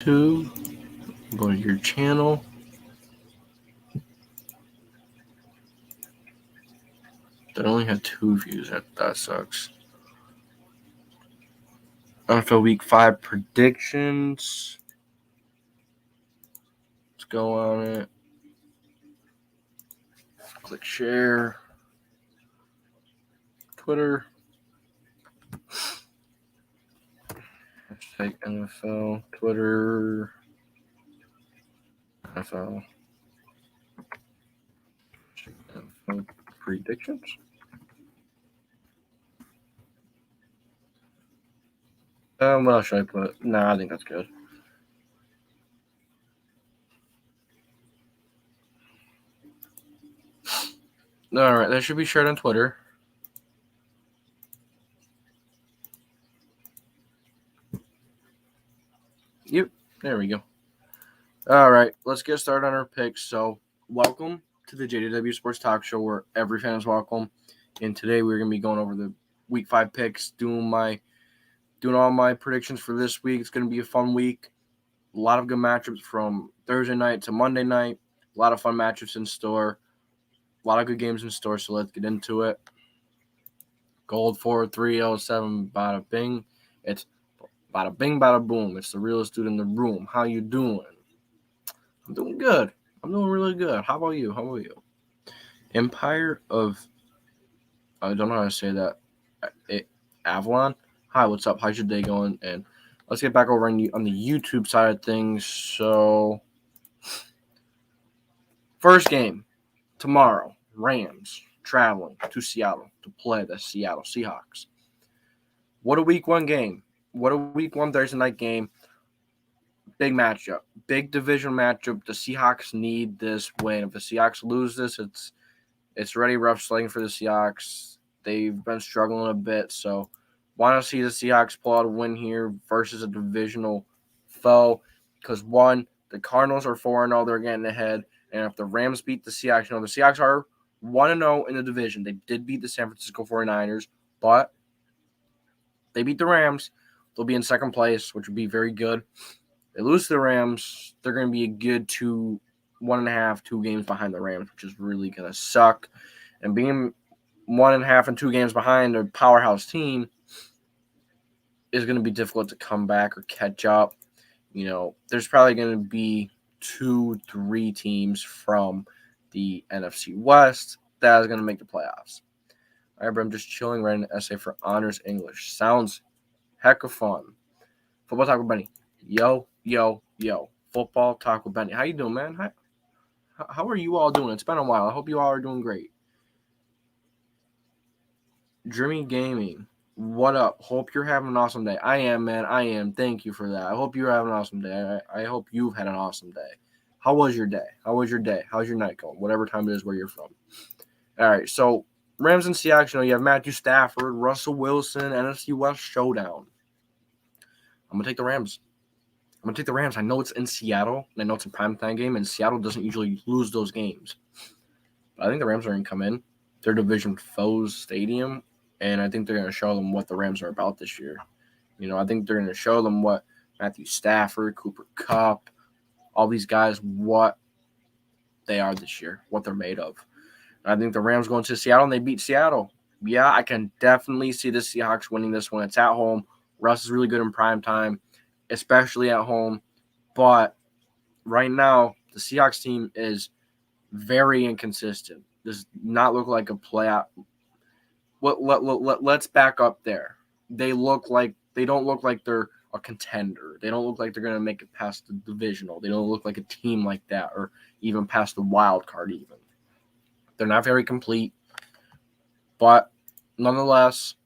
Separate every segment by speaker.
Speaker 1: to go to your channel. That only had 2 views. That sucks. NFL Week 5 predictions. Let's go on it. Click share. Twitter. Hashtag NFL. Twitter. NFL. NFL predictions. What else should I put? Nah, I think that's good. All right, that should be shared on Twitter. Yep, there we go. All right, let's get started on our picks. So, welcome to the JDW Sports Talk Show, where every fan is welcome. And today we're gonna be going over the Week 5 picks, doing all my predictions for this week. It's gonna be a fun week. A lot of good matchups from Thursday night to Monday night. A lot of fun matchups in store. A lot of good games in store. So let's get into it. Gold 4307, bada bing. It's bada bing, bada boom. It's the realest dude in the room. How you doing? I'm doing good. I'm doing really good. How about you? Empire of, I don't know how to say that. Avalon. Hi, what's up? How's your day going? And let's get back over on the YouTube side of things. So, first game tomorrow. Rams traveling to Seattle to play the Seattle Seahawks. What a Week 1 game. What a Week 1 Thursday night game. Big matchup. Big division matchup. The Seahawks need this win. If the Seahawks lose this, it's already rough sledding for the Seahawks. They've been struggling a bit, so want to see the Seahawks pull out a win here versus a divisional foe. Because, one, the Cardinals are 4-0. They're getting ahead. And if the Rams beat the Seahawks, the Seahawks are 1-0 in the division. They did beat the San Francisco 49ers, but they beat the Rams. They'll be in second place, which would be very good. They lose to the Rams, they're going to be a good 1.5, 2 games behind the Rams, which is really going to suck. And being 1.5 and 2 games behind a powerhouse team is going to be difficult to come back or catch up. There's probably going to be 2-3 teams from the NFC West that is going to make the playoffs. All right, but I'm just chilling, writing an essay for Honors English. Sounds heck of fun. Football Talk with Benny. Yo. Football Talk with Benny. How you doing, man? How are you all doing? It's been a while. I hope you all are doing great. Dreamy Gaming. What up? Hope you're having an awesome day. I am, man. I am. Thank you for that. I hope you're having an awesome day. I hope you've had an awesome day. How was your day? How's your night going? Whatever time it is where you're from. All right, so Rams and Seahawks, you have Matthew Stafford, Russell Wilson, NFC West showdown. I'm going to take the Rams. I know it's in Seattle, and I know it's a primetime game, and Seattle doesn't usually lose those games. But I think the Rams are going to come in. Their division foes stadium, and I think they're going to show them what the Rams are about this year. I think they're going to show them what Matthew Stafford, Cooper Kupp, all these guys, what they are this year, what they're made of. And I think the Rams go into Seattle, and they beat Seattle. Yeah, I can definitely see the Seahawks winning this one. It's at home. Russ is really good in prime time, especially at home. But right now, the Seahawks team is very inconsistent. Does not look like a playoff. Let's back up there. They don't look like they're a contender. They don't look like they're going to make it past the divisional. They don't look like a team like that, or even past the wild card even. They're not very complete. But nonetheless,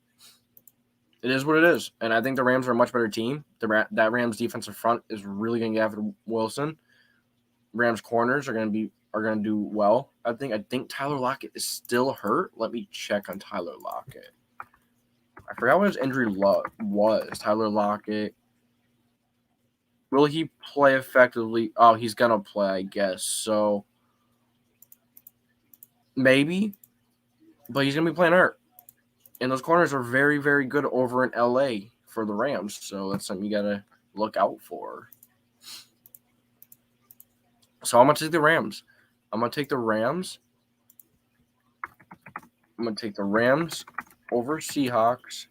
Speaker 1: it is what it is. And I think the Rams are a much better team. That Rams defensive front is really going to get after Wilson. Rams corners are going to do well. I think Tyler Lockett is still hurt. Let me check on Tyler Lockett. I forgot what his injury was. Tyler Lockett. Will he play effectively? Oh, he's going to play, I guess. So, maybe. But he's going to be playing hurt. And those corners are very, very good over in LA for the Rams. So, that's something you got to look out for. So I'm going to take the Rams. I'm going to take the Rams. I'm going to take the Rams over Seahawks.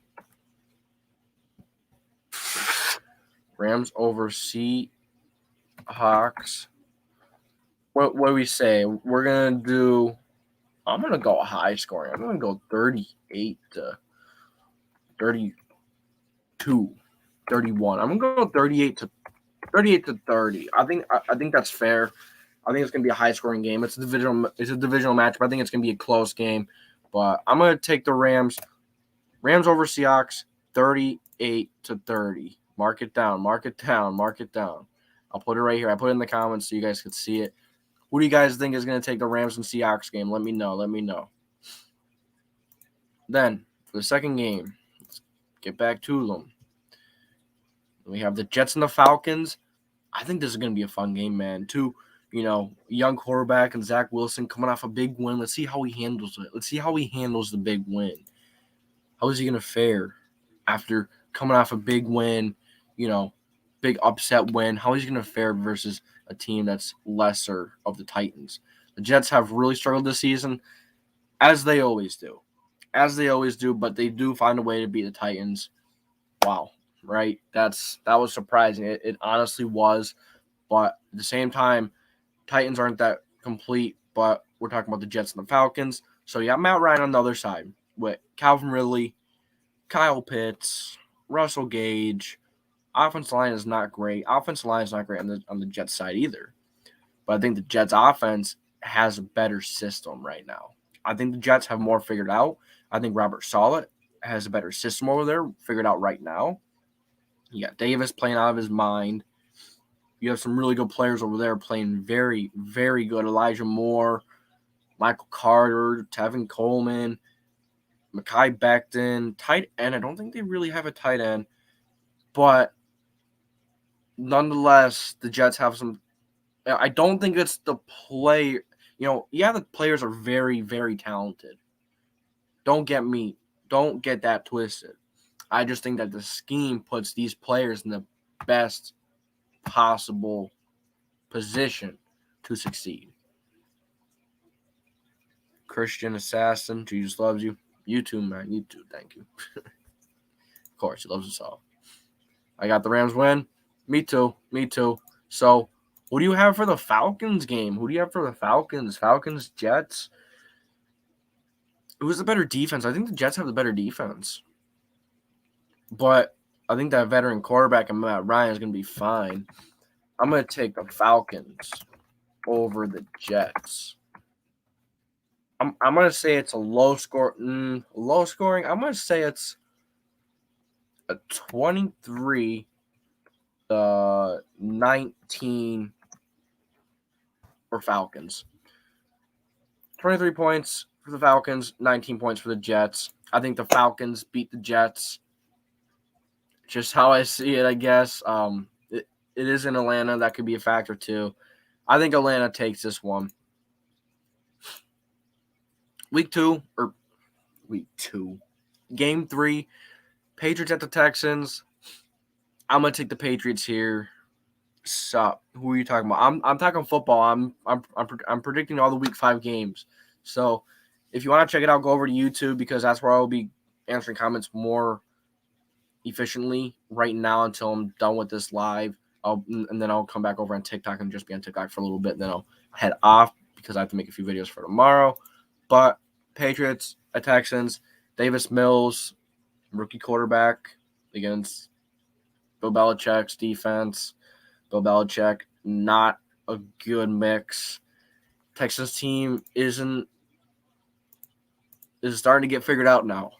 Speaker 1: Rams over Seahawks. What do we say? We're going to do – I'm going to go high scoring. I'm going to go 38 to 32, 31. I'm going to go 38 to 30. I think that's fair. I think it's going to be a high scoring game. It's a divisional matchup. I think it's going to be a close game. But I'm going to take the Rams. Rams over Seahawks, 38 to 30. Mark it down. I'll put it right here. I put it in the comments so you guys can see it. Who do you guys think is going to take the Rams and Seahawks game? Let me know. Then, for the second game, let's get back to them. We have the Jets and the Falcons. I think this is going to be a fun game, man. Two, young quarterback and Zach Wilson coming off a big win. Let's see how he handles it. Let's see how he handles the big win. How is he going to fare after coming off a big win, big upset win? How is he going to fare versus a team that's lesser of the Titans? The Jets have really struggled this season, as they always do. But they do find a way to beat the Titans. Wow, right? That was surprising. It honestly was. But at the same time, Titans aren't that complete, but we're talking about the Jets and the Falcons. So you got Matt Ryan on the other side with Calvin Ridley, Kyle Pitts, Russell Gage. Offensive line is not great. On the Jets side either. But I think the Jets offense has a better system right now. I think the Jets have more figured out. I think Robert Saleh has a better system over there figured out right now. You got Davis playing out of his mind. You have some really good players over there playing very, very good. Elijah Moore, Michael Carter, Tevin Coleman, Mekhi Becton, tight end. I don't think they really have a tight end. But nonetheless, the Jets have some – I don't think it's the play – the players are very, very talented. Don't get that twisted. I just think that the scheme puts these players in the best possible position to succeed. Christian Assassin, Jesus loves you. You too, man. You too. Thank you. Of course, he loves us all. I got the Rams win. Me too. So, what do you have for the Falcons game? Who do you have for the Falcons? Falcons, Jets? Who's the better defense? I think the Jets have the better defense. But I think that veteran quarterback and Matt Ryan is going to be fine. I'm going to take the Falcons over the Jets. I'm going to say it's a low scoring. I'm going to say it's a 23 19 for Falcons. 23 points for the Falcons, 19 points for the Jets. I think the Falcons beat the Jets. Just how I see it, I guess. It is in Atlanta. That could be a factor too. I think Atlanta takes this one. Week 2. Game 3. Patriots at the Texans. I'm gonna take the Patriots here. Sup? Who are you talking about? I'm talking football. I'm predicting all the Week 5 games. So if you want to check it out, go over to YouTube because that's where I'll be answering comments more efficiently right now until I'm done with this live. And then I'll come back over on TikTok and just be on TikTok for a little bit. And then I'll head off because I have to make a few videos for tomorrow. But Patriots at Texans, Davis Mills, rookie quarterback against Bill Belichick's defense. Bill Belichick, not a good mix. Texas team is starting to get figured out now.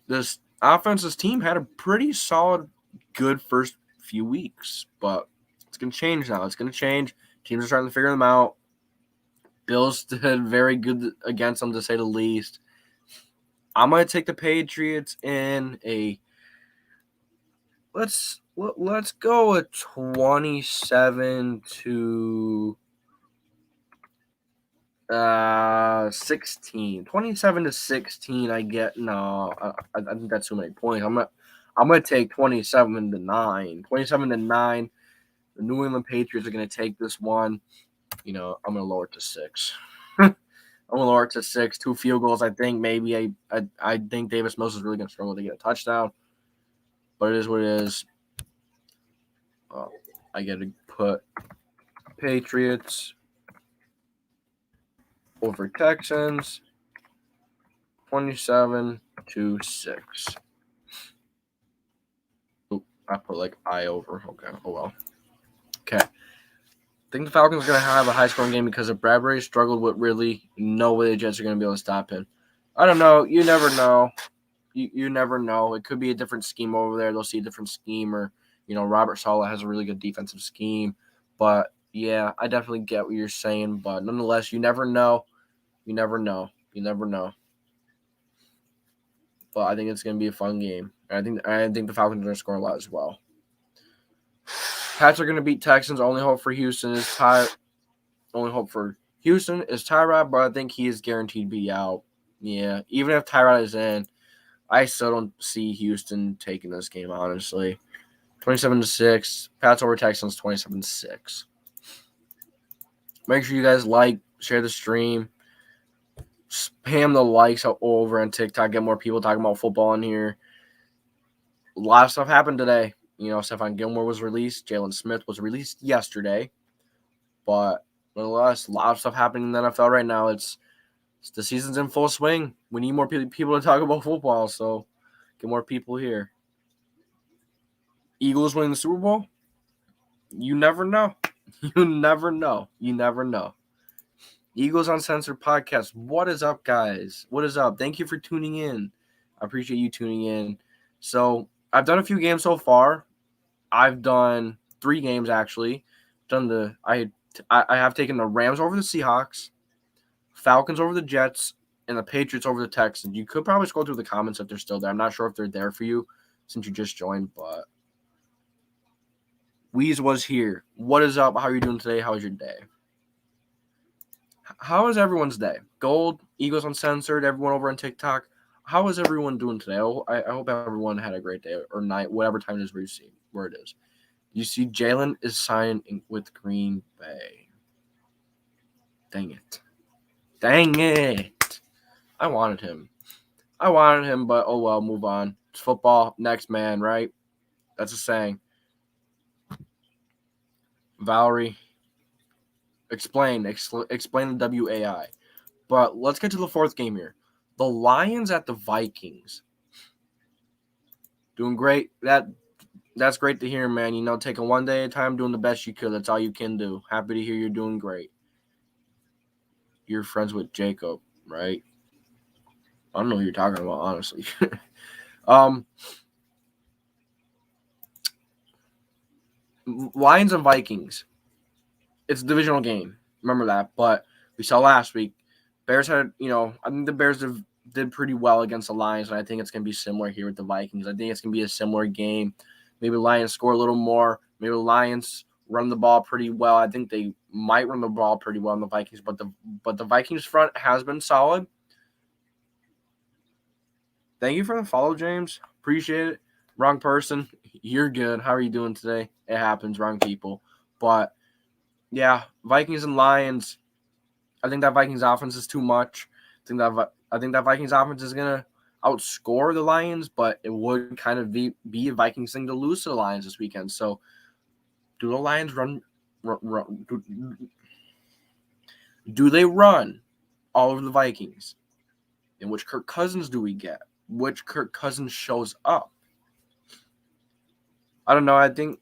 Speaker 1: This offensive team had a pretty solid, good first few weeks, but it's going to change now. Teams are starting to figure them out. Bills did very good against them, to say the least. I'm going to take the Patriots in a let's go a 27 to 16. 27 to 16. I think that's too many points. I'm I'm going to take 27-9. 27-9. The New England Patriots are going to take this one. I'm going to lower it to 6. I'm going to lower it to 6. 2 field goals. I think maybe I think Davis Mills is really going to struggle to get a touchdown. But it is what it is. I got to put Patriots over Texans. 27-6. I put I over. Okay. Oh well. Okay. I think the Falcons are going to have a high-scoring game because if Bradbury struggled with really, no way the Jets are going to be able to stop him. I don't know. You never know. You never know. It could be a different scheme over there. They'll see a different scheme, or Robert Saleh has a really good defensive scheme. But yeah, I definitely get what you're saying. But nonetheless, you never know. You never know. But I think it's going to be a fun game. I think the Falcons are going to score a lot as well. Pats are going to beat Texans. Only hope for Houston is Tyrod, but I think he is guaranteed to be out. Yeah, even if Tyrod is in, I still don't see Houston taking this game, honestly. 27-6. Pats over Texans, 27-6. Make sure you guys share the stream. Spam the likes over on TikTok. Get more people talking about football in here. A lot of stuff happened today. Stephon Gilmore was released. Jalen Smith was released yesterday. But nonetheless, a lot of stuff happening in the NFL right now. It's the season's in full swing. We need more people to talk about football, so get more people here. Eagles winning the Super Bowl? You never know. You never know. Eagles Uncensored Podcast. What is up, guys? What is up? Thank you for tuning in. I appreciate you tuning in. So I've done a few games so far. I've done 3 games actually. I have taken the Rams over the Seahawks, Falcons over the Jets, and the Patriots over the Texans. You could probably scroll through the comments if they're still there. I'm not sure if they're there for you since you just joined, but Weez was here. What is up? How are you doing today? How was your day? How is everyone's day? Gold, Eagles Uncensored, everyone over on TikTok. How is everyone doing today? I hope everyone had a great day or night, whatever time it is where it is. You see Jalen is signing with Green Bay. Dang it. I wanted him, but oh well, move on. It's football. Next man, right? That's a saying. Valerie, explain the WAI. But let's get to the 4th game here. The Lions at the Vikings. Doing great. That's great to hear, man. Taking one day at a time, doing the best you could. That's all you can do. Happy to hear you're doing great. You're friends with Jacob, right? I don't know who you're talking about, honestly. Lions and Vikings. It's a divisional game. Remember that. But we saw last week, Bears had, I think the Bears did pretty well against the Lions, and I think it's going to be similar here with the Vikings. I think it's going to be a similar game. Maybe the Lions score a little more. Maybe the Lions run the ball pretty well. I think they might run the ball pretty well on the Vikings, but the Vikings front has been solid. Thank you for the follow, James. Appreciate it. Wrong person. You're good. How are you doing today? It happens. Wrong people. But, yeah, Vikings and Lions. I think that Vikings offense is too much. I think that Vikings offense is going to outscore the Lions, but it would kind of be a Vikings thing to lose to the Lions this weekend. So, do the Lions run do they run all over the Vikings? And which Kirk Cousins do we get? Which Kirk Cousins shows up? I don't know. I think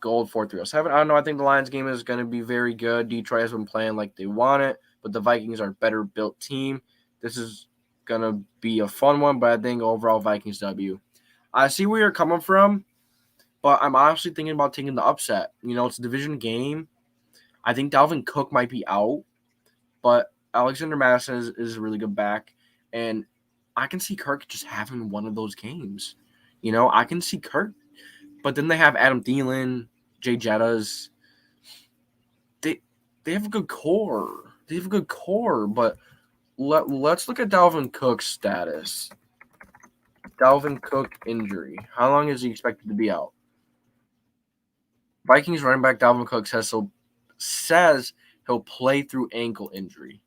Speaker 1: Gold 4307. I don't know. I think the Lions game is going to be very good. Detroit has been playing like they want it, but the Vikings are a better built team. This is going to be a fun one, but I think overall Vikings W. I see where you're coming from, but I'm honestly thinking about taking the upset. It's a division game. I think Dalvin Cook might be out, but Alexander Madison is a really good back, and I can see Kirk just having one of those games. I can see Kirk, but then they have Adam Thielen, Jay Jettas. They have a good core. But let's look at Dalvin Cook's status. Dalvin Cook injury. How long is he expected to be out? Vikings running back Dalvin Cook says he'll play through ankle injury.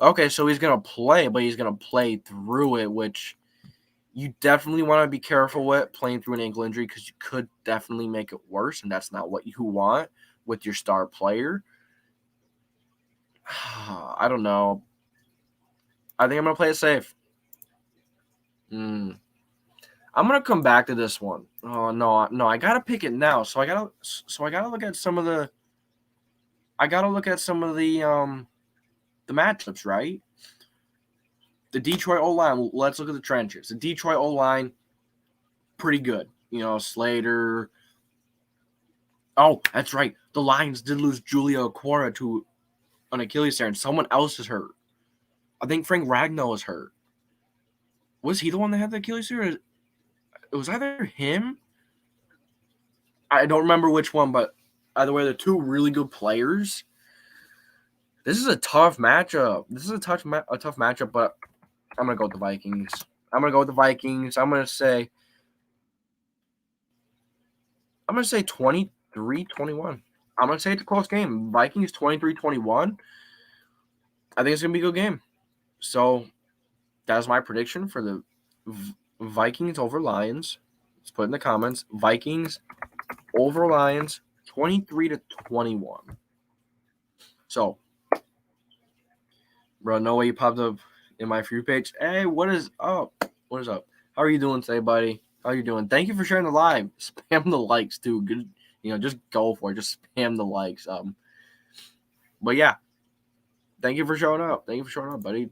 Speaker 1: Okay, so he's going to play, but he's going to play through it, which you definitely want to be careful with playing through an ankle injury because you could definitely make it worse, and that's not what you want with your star player. I don't know. I think I'm going to play it safe. I'm going to come back to this one. Oh, no, I got to pick it now. So I got to look at some of the matchups, right? The Detroit O-line, let's look at the trenches. The Detroit O-line, pretty good. Slater. Oh, that's right. The Lions did lose Julio Aquara to an Achilles tear, and someone else is hurt. I think Frank Ragnow is hurt. Was he the one that had the Achilles tear? It was either him. I don't remember which one, but either way, they're two really good players. This is a tough matchup. Tough matchup, but I'm going to go with the Vikings. I'm going to say 23-21. I'm going to say it's a close game. Vikings 23-21. I think it's going to be a good game. So that's my prediction for the Vikings over Lions. Let's put it in the comments. Vikings over Lions 23-21. So, bro, no way you popped up in my free page. Hey, what is up? What is up? How are you doing today, buddy? How are you doing? Thank you for sharing the live. Spam the likes too. Good, just go for it. Just spam the likes. But yeah, thank you for showing up. Buddy.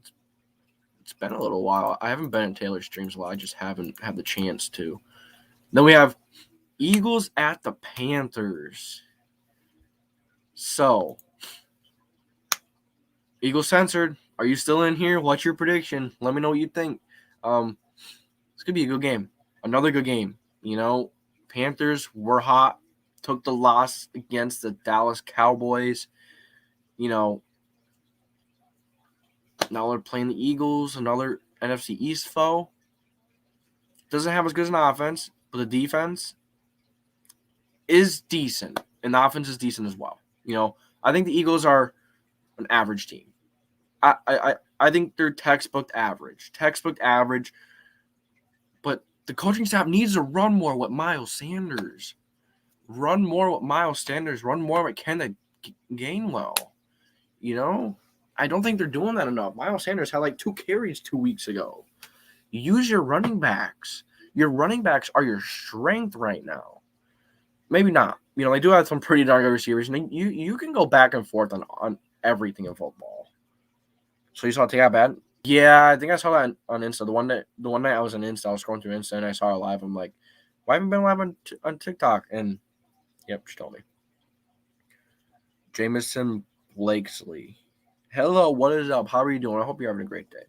Speaker 1: It's been a little while. I haven't been in Taylor's streams a lot. I just haven't had the chance to. Then we have Eagles at the Panthers. So, Eagles censored. Are you still in here? What's your prediction? Let me know what you think. It's gonna be a good game. Another good game. Panthers were hot. Took the loss against the Dallas Cowboys. Now they're playing the Eagles, another NFC East foe. Doesn't have as good as an offense, but the defense is decent, and the offense is decent as well. I think the Eagles are an average team. I think they're textbook average, but the coaching staff needs to run more with Miles Sanders. Run more with Kenneth Gainwell. I don't think they're doing that enough. Miles Sanders had 2 carries 2 weeks ago. Use your running backs. Your running backs are your strength right now. Maybe not. They do have some pretty darn good receivers, and you can go back and forth on everything in football. So you saw it take out bad? Yeah, I think I saw that on Insta. The one night I was on Insta, I was scrolling through Insta, and I saw it live. I'm like, why haven't been live on TikTok? And yep, she told me. Jamison Blakesley. Hello, what is up? How are you doing? I hope you're having a great day.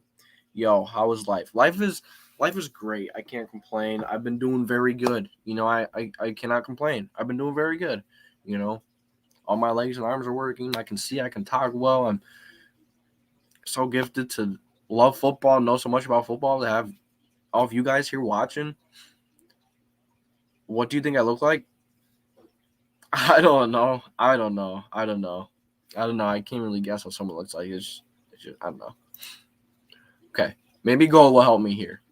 Speaker 1: Yo, how is life? Life is great. I can't complain. I've been doing very good. I cannot complain. I've been doing very good. All my legs and arms are working. I can see. I can talk well. I'm so gifted to love football, know so much about football, to have all of you guys here watching. What do you think I look like? I don't know. I can't really guess what someone looks like. It's just, I don't know. Okay. Maybe goal will help me here.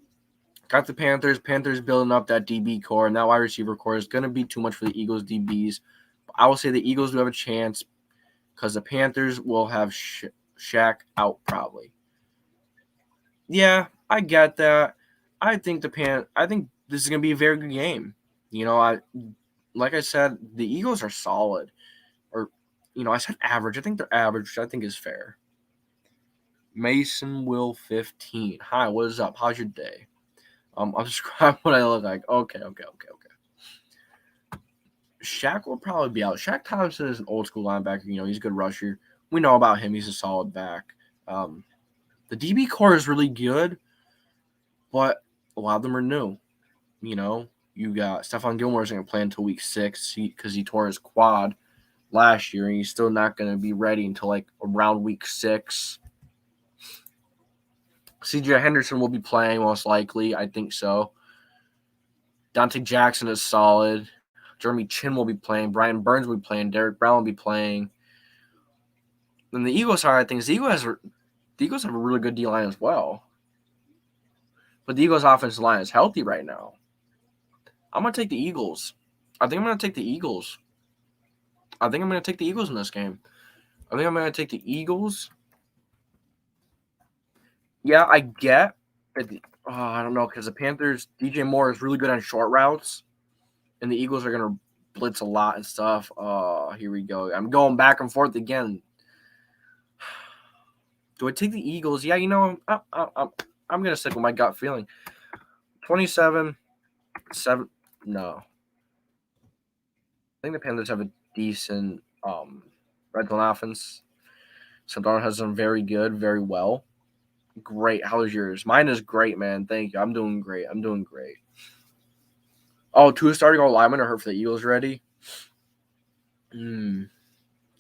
Speaker 1: Got the Panthers. Panthers building up that DB core, and that wide receiver core is going to be too much for the Eagles DBs. I will say the Eagles do have a chance because the Panthers will have Shaq out probably. Yeah, I get that. I think this is going to be a very good game. Like I said, the Eagles are solid. Or, I said average. I think they're average, which I think is fair. Mason Will 15. Hi, what is up? How's your day? I'll describe what I look like. Okay. Shaq will probably be out. Shaq Thompson is an old school linebacker. He's a good rusher. We know about him. He's a solid back. The DB core is really good, but a lot of them are new. You got Stephon Gilmore isn't going to play until week 6 because he tore his quad last year, and he's still not going to be ready until around week 6. CJ Henderson will be playing most likely. I think so. Dante Jackson is solid. Jeremy Chin will be playing. Brian Burns will be playing. Derek Brown will be playing. And the Eagles side of things, the Eagles have a really good D-line as well. But the Eagles' offensive line is healthy right now. I'm going to take the Eagles. I think I'm going to take the Eagles. I think I'm going to take the Eagles in this game. I think I'm going to take the Eagles. Yeah, I get that. I don't know, because the Panthers, DJ Moore is really good on short routes. And the Eagles are going to blitz a lot and stuff. Here we go. I'm going back and forth again. Do I take the Eagles? Yeah, you know, I'm going to stick with my gut feeling. 27-7. No. I think the Panthers have a decent red zone offense. Sam Darnold has done very good, very well. Great. How is yours? Mine is great, man. Thank you. I'm doing great. Oh, two starting all linemen are hurt for the Eagles already. That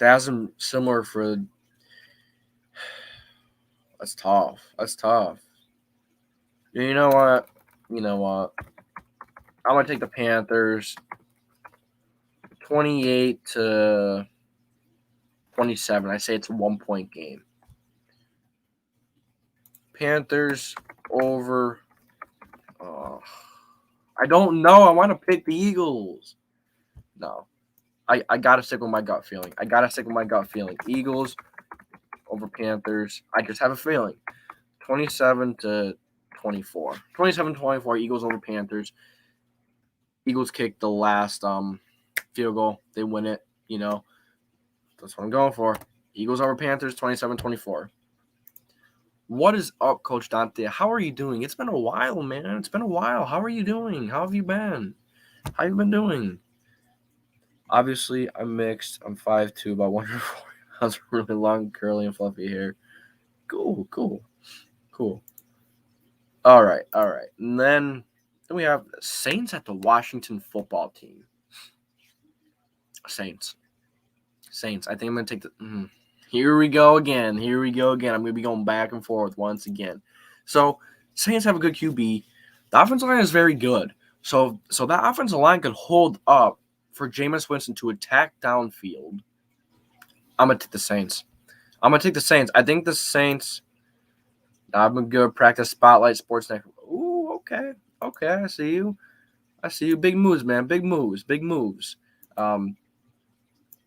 Speaker 1: has them similar for. That's tough. You know what? I'm gonna take the Panthers. 28-27. I say it's a 1-point game. Panthers over. I don't know. I want to pick the Eagles. No. I got to stick with my gut feeling. Eagles over Panthers. I just have a feeling. 27-24. 27-24, Eagles over Panthers. Eagles kick the last field goal. They win it, That's what I'm going for. Eagles over Panthers, 27-24. What is up, Coach Dante? How are you doing? It's been a while, man. How are you doing? How have you been? How you been doing? Obviously, I'm mixed. I'm 5'2", about 140 pounds, really long, curly, and fluffy hair. Cool. All right. And then we have the Saints at the Washington football team. Saints. I think I'm going to take the Here we go again. I'm going to be going back and forth once again. So, Saints have a good QB. The offensive line is very good. So that offensive line could hold up for Jameis Winston to attack downfield. I'm going to take the Saints. I think the Saints. I'm a good practice spotlight sports network. Ooh, okay. I see you. Big moves, man. Big moves.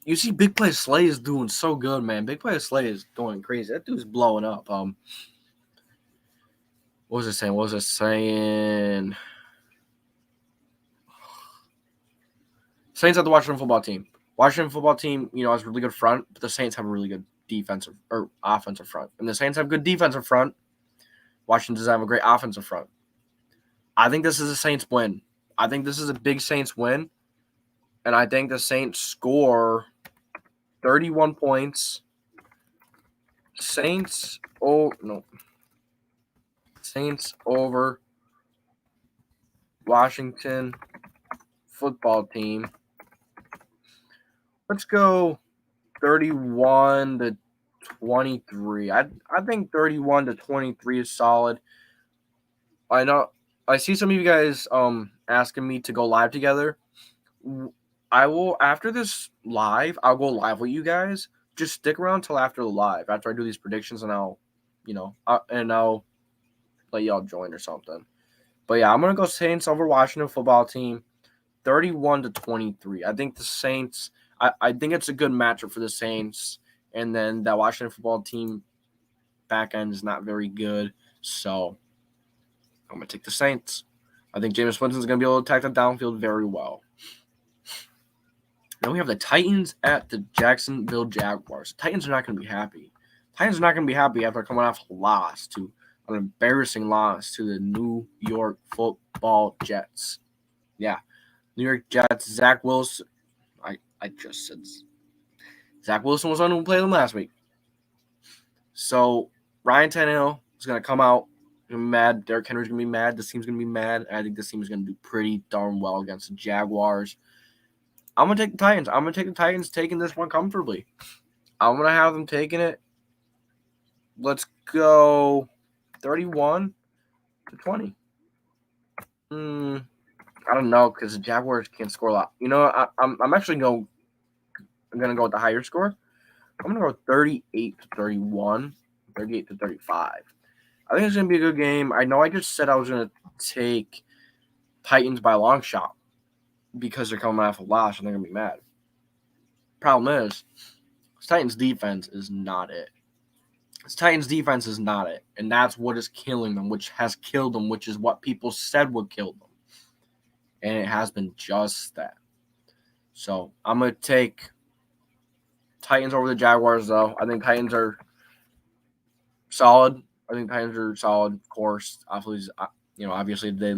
Speaker 1: You see Big Play Slay is doing so good, man. Big Play Slay is going crazy. That dude's blowing up. What was it saying? Saints at the Washington football team. Has a really good front, but the Saints have a really good defensive or offensive front. And the Saints have good defensive front. Washington doesn't have a great offensive front. I think this is a Saints win. I think this is a big Saints win. And I think the Saints score 31 points. Saints over Washington football team. Let's go 31-23. I think 31-23 is solid. I know I see some of you guys asking me to go live together. I will, after this live, I'll go live with you guys. Just stick around till after the live, after I do these predictions, and I'll let y'all join or something. But yeah, I'm gonna go Saints over Washington football team, 31-23. I think the Saints. I think it's a good matchup for the Saints, and then that Washington football team back end is not very good, so I'm gonna take the Saints. I think Jameis Winston's gonna be able to attack the downfield very well. Then we have the Titans at the Jacksonville Jaguars. The Titans are not going to be happy. After coming off an embarrassing loss to the New York Football Jets. Yeah, New York Jets. Zach Wilson. I just said Zach Wilson was the one who played them last week. So Ryan Tannehill is going to come out mad. Derrick Henry's going to be mad. This team's going to be mad. I think this team is going to do pretty darn well against the Jaguars. I'm going to take the Titans. I'm going to take the Titans taking this one comfortably. I'm going to have them taking it. Let's go 31-20. I don't know because the Jaguars can't score a lot. I'm actually gonna go with the higher score. I'm gonna go 38-31, 38-35. I think it's gonna be a good game. I know I just said I was gonna take Titans by a long shot because they're coming off a loss and they're gonna be mad. Problem is, Titans defense is not it. Titans defense is not it, and that's what is killing them, which has killed them, which is what people said would kill them, and it has been just that. So I'm gonna take Titans over the Jaguars, though. I think Titans are solid. Of course, obviously they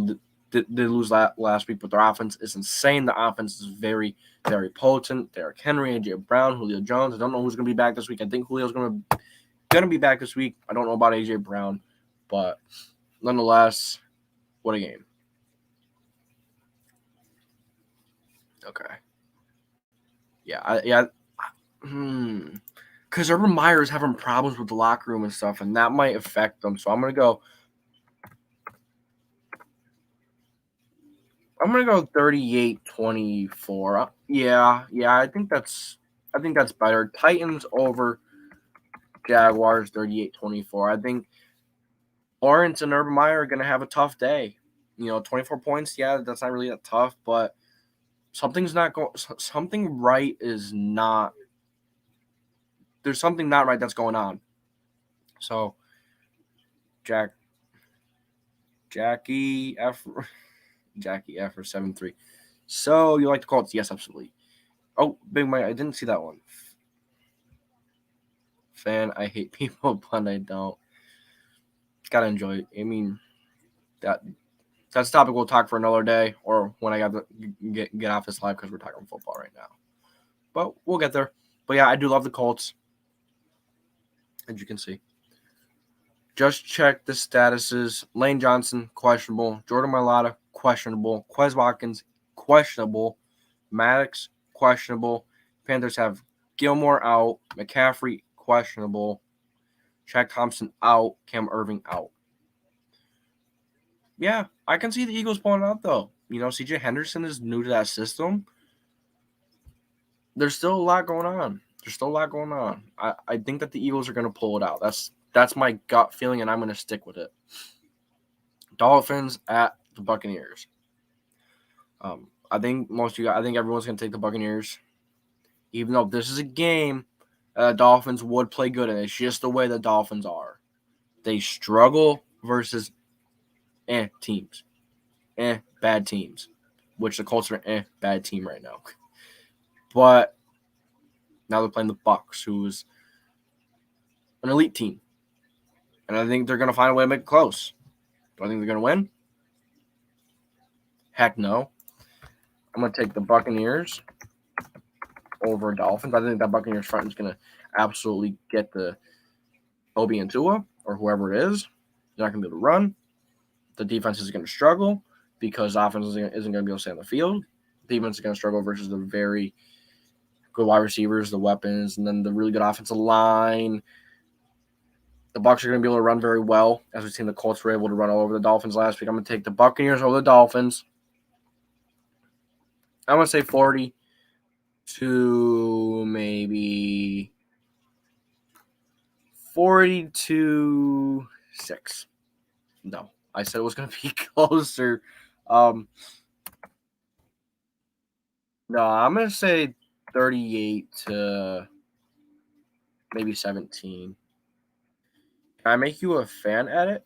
Speaker 1: lose last week, but their offense is insane. The offense is very, very potent. Derrick Henry, AJ Brown, Julio Jones. I don't know who's going to be back this week. I think Julio's going to be back this week. I don't know about AJ Brown, but nonetheless, what a game. Okay. Yeah. Because Urban Meyer is having problems with the locker room and stuff, and that might affect them. So I'm gonna go 38-24. Yeah, I think that's better. Titans over Jaguars 38-24. I think Lawrence and Urban Meyer are gonna have a tough day. 24 points. Yeah, that's not really that tough, but something right is not. There's something not right that's going on. So, Jackie F for 7-3. So you like the Colts? Yes, absolutely. Oh, Big Mike, I didn't see that one. Fan, I hate people, but I don't. Gotta enjoy it. I mean, that's a topic we'll talk for another day, or when I got to get off this live because we're talking football right now. But we'll get there. But yeah, I do love the Colts, as you can see. Just check the statuses. Lane Johnson, questionable. Jordan Mailata, questionable. Quez Watkins, questionable. Maddox, questionable. Panthers have Gilmore out. McCaffrey, questionable. Shaq Thompson out. Cam Irving out. Yeah, I can see the Eagles pulling out, though. CJ Henderson is new to that system. There's still a lot going on. I think that the Eagles are going to pull it out. That's my gut feeling, and I'm going to stick with it. Dolphins at the Buccaneers. I think everyone's going to take the Buccaneers. Even though this is a game, Dolphins would play good, and it's just the way the Dolphins are. They struggle versus teams. Bad teams. Which the Colts are bad team right now. But now they're playing the Bucs, who's an elite team. And I think they're going to find a way to make it close. Do I think they're going to win? Heck no. I'm going to take the Buccaneers over Dolphins. I think that Buccaneers front is going to absolutely get the Obi and Tua or whoever it is. They're not going to be able to run. The defense is going to struggle because offense isn't going to be able to stay on the field. Defense is going to struggle versus the very good wide receivers, the weapons, and then the really good offensive line. The Bucs are going to be able to run very well, as we've seen the Colts were able to run all over the Dolphins last week. I'm going to take the Buccaneers over the Dolphins. I'm going to say 40 to maybe 40-6. No, I said it was going to be closer. No, I'm going to say 38 to maybe 17. Can I make you a fan edit?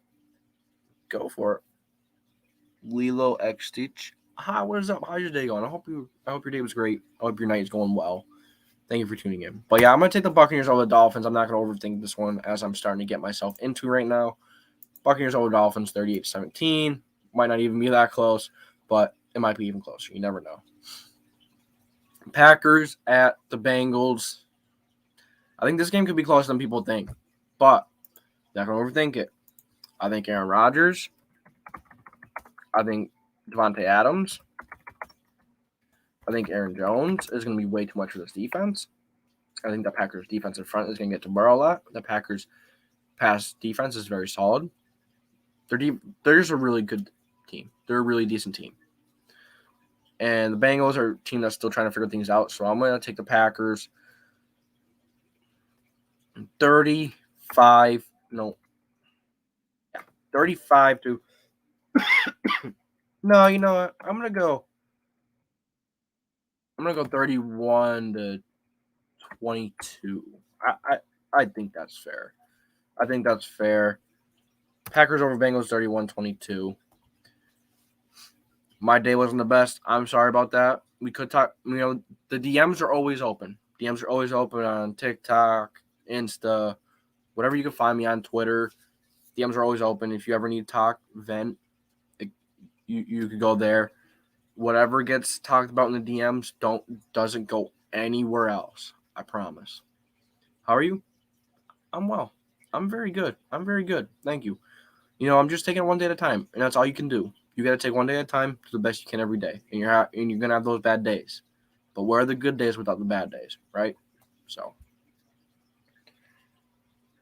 Speaker 1: Go for it. Lilo X Stitch. Hi, what is up? How's your day going? I hope your day was great. I hope your night is going well. Thank you for tuning in. But yeah, I'm gonna take the Buccaneers over the Dolphins. I'm not gonna overthink this one as I'm starting to get myself into right now. Buccaneers over Dolphins, 38-17. Might not even be that close, but it might be even closer. You never know. Packers at the Bengals. I think this game could be closer than people think, but not gonna overthink it. I think Aaron Rodgers. I think Devontae Adams. I think Aaron Jones is going to be way too much for this defense. I think the Packers' defensive front is going to get to Burrow a lot. The Packers' pass defense is very solid. They're just a really good team. They're a really decent team. And the Bengals are a team that's still trying to figure things out. So I'm going to take the Packers 35 to no, you know what? I'm gonna go 31 to 22. I think that's fair. I think that's fair. Packers over Bengals 31-22. My day wasn't the best. I'm sorry about that. We could talk, the DMs are always open. DMs are always open on TikTok, Insta, whatever you can find me on Twitter. DMs are always open. If you ever need to talk, vent, you could go there. Whatever gets talked about in the DMs doesn't go anywhere else. I promise. How are you? I'm well. I'm very good. Thank you. I'm just taking it one day at a time, and that's all you can do. You got to take one day at a time, do the best you can every day, and you're gonna have those bad days. But where are the good days without the bad days, right? So,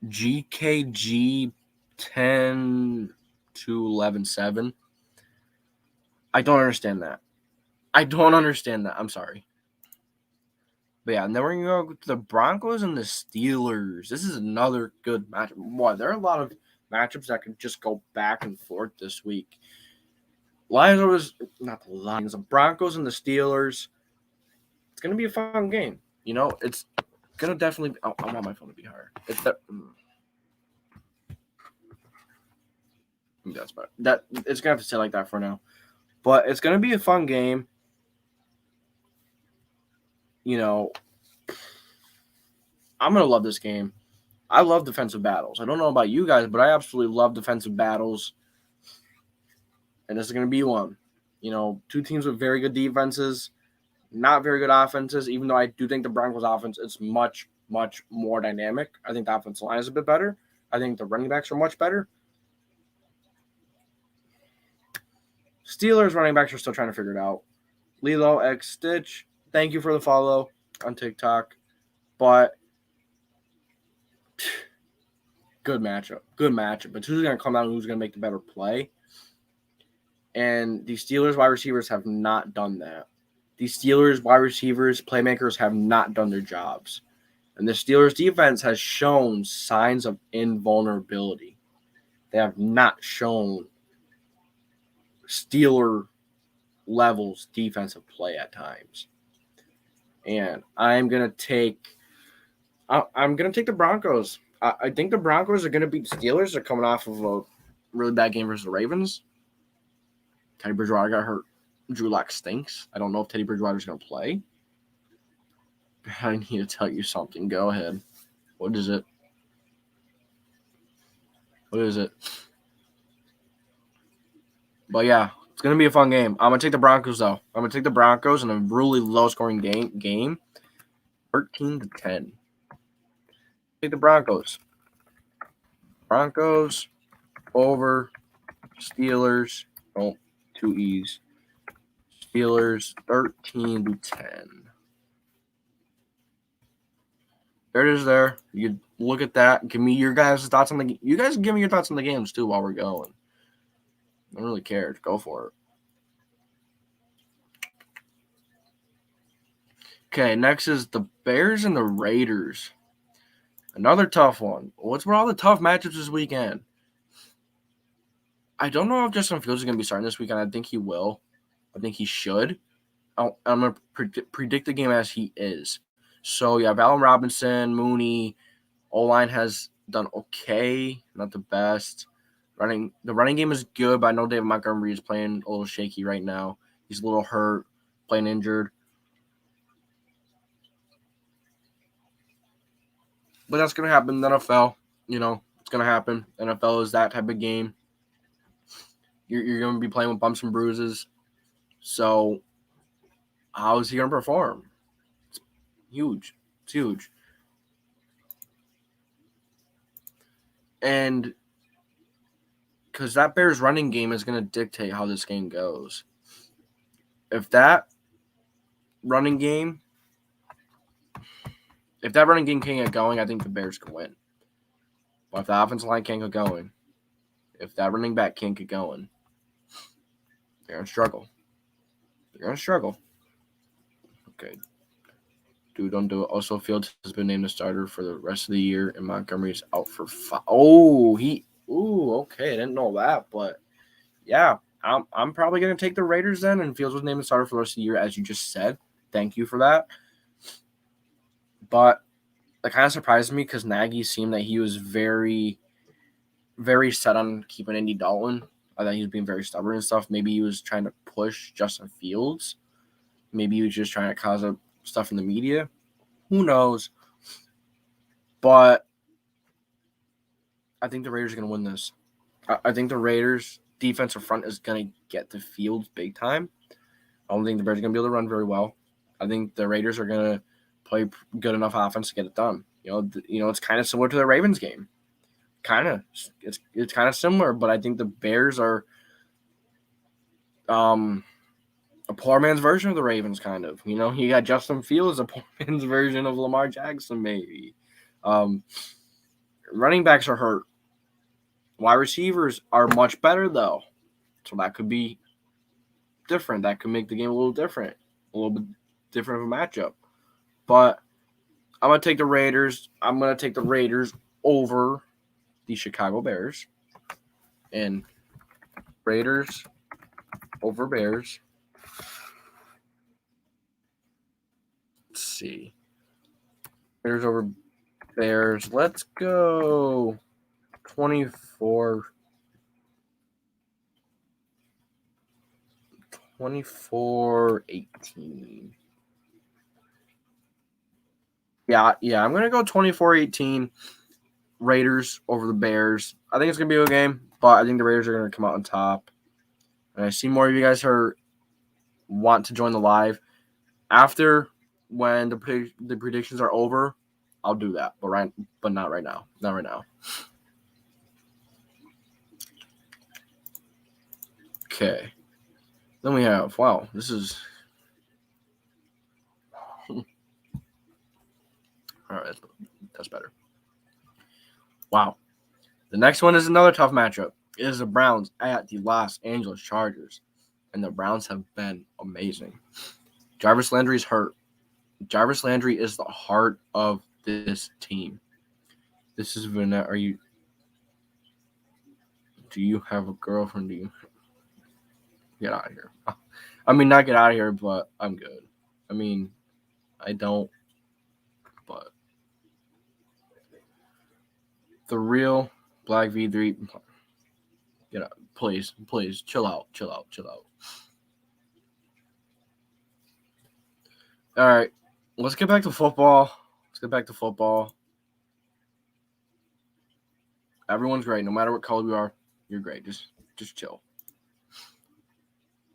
Speaker 1: GKG 10 to 11-7. I don't understand that. I'm sorry. But yeah, and then we're going to go to the Broncos and the Steelers. This is another good matchup. Boy, there are a lot of matchups that could just go back and forth this week. The Broncos and the Steelers. It's going to be a fun game. It's going to definitely. I want my phone to be higher. It's going to have to stay like that for now. But it's going to be a fun game. I'm going to love this game. I love defensive battles. I don't know about you guys, but I absolutely love defensive battles. And this is going to be one. Two teams with very good defenses, not very good offenses, even though I do think the Broncos offense is much, much more dynamic. I think the offensive line is a bit better. I think the running backs are much better. Steelers running backs are still trying to figure it out. Lilo X Stitch, thank you for the follow on TikTok. But good matchup. But who's going to come out and who's going to make the better play? And the Steelers wide receivers have not done that. The Steelers wide receivers, playmakers have not done their jobs. And the Steelers defense has shown signs of invulnerability. They have not shown Steeler levels defensive play at times. And I'm going to take the Broncos. I think the Broncos are going to beat the Steelers. They're coming off of a really bad game versus the Ravens. Teddy Bridgewater got hurt. Drew Lock stinks. I don't know if Teddy Bridgewater is going to play. I need to tell you something. Go ahead. What is it? But yeah, it's going to be a fun game. I'm going to take the Broncos, though. I'm going to take the Broncos in a really low-scoring game. 13-10. Take the Broncos. Broncos over Steelers. Oh, 2 E's. Steelers 13-10. There it is. There, you look at that. Give me your guys' thoughts on the. You guys give me your thoughts on the games too while we're going. I don't really care. Just go for it. Okay, next is the Bears and the Raiders. Another tough one. What's with all the tough matchups this weekend? I don't know if Justin Fields is going to be starting this weekend. I think he will. I think he should. I'm going to predict the game as he is. So, yeah, Allen Robinson, Mooney, O-line has done okay, not the best. The running game is good, but I know David Montgomery is playing a little shaky right now. He's a little hurt, playing injured. But that's going to happen in the NFL. It's going to happen. NFL is that type of game. You're going to be playing with bumps and bruises. So, how is he going to perform? It's huge. And because that Bears running game is going to dictate how this game goes. If that running game can't get going, I think the Bears can win. But if the offensive line can't get going, if that running back can't get going, they're going to struggle. They're going to struggle. Okay. Don't do it. Also, Fields has been named a starter for the rest of the year, and Montgomery's out for 5. Okay. I didn't know that, but yeah, I'm probably going to take the Raiders then, and Fields was named a starter for the rest of the year, as you just said. Thank you for that. But that kind of surprised me because Nagy seemed that he was very, very set on keeping Andy Dalton. I thought he was being very stubborn and stuff. Maybe he was trying to push Justin Fields. Maybe he was just trying to cause up stuff in the media. Who knows? But I think the Raiders are going to win this. I think the Raiders' defensive front is going to get the Fields big time. I don't think the Bears are going to be able to run very well. I think the Raiders are going to play good enough offense to get it done. It's kind of similar to the Ravens game. It's kind of similar, but I think the Bears are a poor man's version of the Ravens, kind of. You got Justin Fields, a poor man's version of Lamar Jackson, maybe. Running backs are hurt. Wide receivers are much better, though. So that could be different. That could make the game a little different. A little bit different of a matchup. But I'm going to take the Raiders. I'm going to take the Raiders over the Chicago Bears. And Raiders over Bears. Let's see. Raiders over Bears. Let's go 24-18. Yeah, I'm going to go 24-18 Raiders over the Bears. I think it's going to be a good game, but I think the Raiders are going to come out on top. And I see more of you guys want to join the live. After, when the predictions are over, I'll do that, but not right now. Not right now. Okay. Then we have, wow, this is... All right, that's better. Wow. The next one is another tough matchup. It is the Browns at the Los Angeles Chargers, and the Browns have been amazing. Jarvis Landry's hurt. Jarvis Landry is the heart of this team. This is Vanessa. Do you have a girlfriend? Do you get out of here? I mean, not get out of here, but I'm good. I mean, I don't, but the real Black V3. Get out, please, chill out. All right, let's get back to football. Everyone's great, no matter what color you are. You're great. Just chill.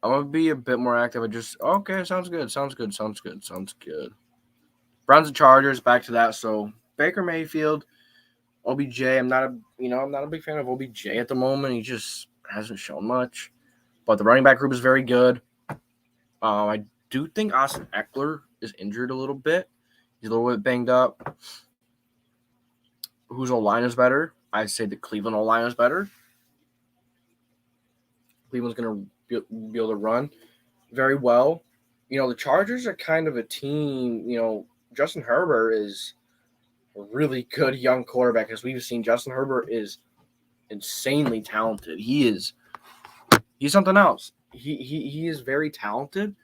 Speaker 1: I'm gonna be a bit more active. Okay. Sounds good. Browns and Chargers. Back to that. So Baker Mayfield, OBJ. I'm not a big fan of OBJ at the moment. He just hasn't shown much. But the running back group is very good. I do think Austin Eckler is injured a little bit. He's a little bit banged up. Whose O-line is better? I'd say the Cleveland O-line is better. Cleveland's going to be able to run very well. The Chargers are kind of a team. Justin Herbert is a really good young quarterback. As we've seen, Justin Herbert is insanely talented. He's something else. He is very talented,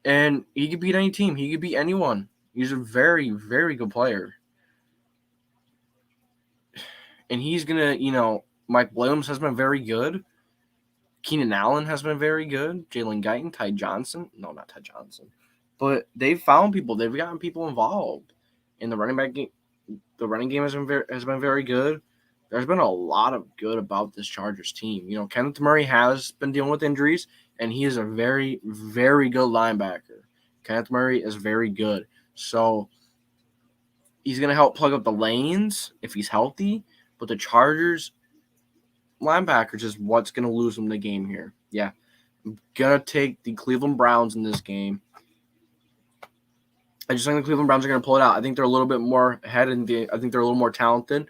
Speaker 1: and he could beat any team. He could beat anyone. He's a very, very good player. And he's going to, Mike Williams has been very good. Keenan Allen has been very good. Jalen Guyton, Ty Johnson. No, not Ty Johnson. But they've found people. They've gotten people involved. In the running back game, the running game has been very good. There's been a lot of good about this Chargers team. Kenneth Murray has been dealing with injuries, and he is a very, very good linebacker. Kenneth Murray is very good. So he's going to help plug up the lanes if he's healthy. But the Chargers linebackers is what's going to lose them the game here. Yeah. I'm going to take the Cleveland Browns in this game. I just think the Cleveland Browns are going to pull it out. I think they're a little bit more ahead, I think they're a little more talented.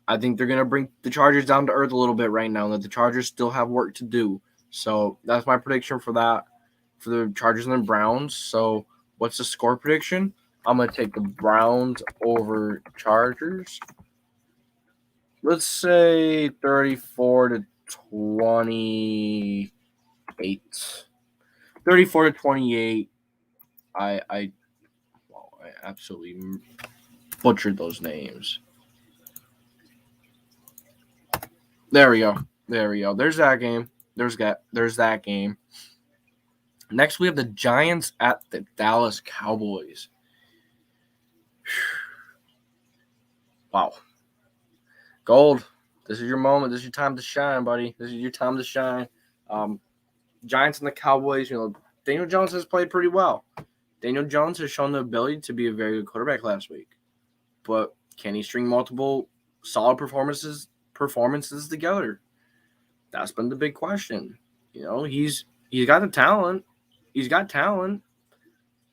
Speaker 1: I think they're going to bring the Chargers down to earth a little bit right now, that the Chargers still have work to do. So that's my prediction for for the Chargers and the Browns. So what's the score prediction? I'm going to take the Browns over Chargers. Let's say 34-28. 34-28. I absolutely butchered those names. There we go. There's that game. There's that game. Next, we have the Giants at the Dallas Cowboys. Wow. Gold, this is your moment. This is your time to shine, buddy. This is your time to shine. Giants and the Cowboys, Daniel Jones has played pretty well. Daniel Jones has shown the ability to be a very good quarterback last week. But can he string multiple solid performances together? That's been the big question. He's got the talent. He's got talent.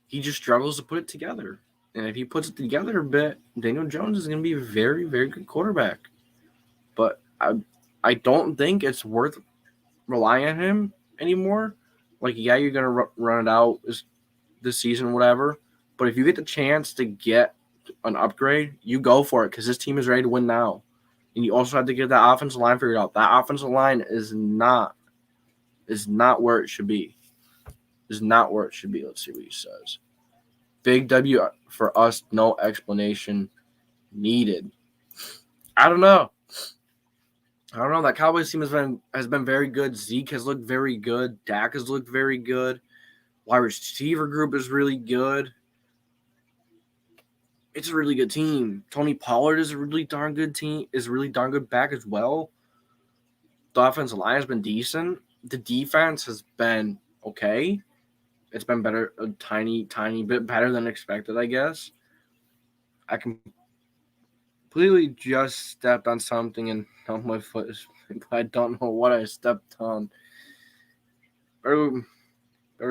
Speaker 1: He just struggles to put it together. And if he puts it together a bit, Daniel Jones is going to be a very, very good quarterback. But I don't think it's worth relying on him anymore. Like, yeah, you're going to run it out this season, whatever. But if you get the chance to get an upgrade, you go for it because this team is ready to win now. And you also have to get that offensive line figured out. That offensive line is not where it should be. Is not where it should be. Let's see what he says. Big W for us, no explanation needed. I don't know. That Cowboys team has been very good. Zeke has looked very good. Dak has looked very good. Wide receiver group is really good. It's a really good team. Tony Pollard is a really darn good team. Is a really darn good back as well. The offensive line has been decent. The defense has been okay. It's been better, a tiny bit better than expected, I guess. I completely just stepped on something and now my foot is, I don't know what I stepped on. Better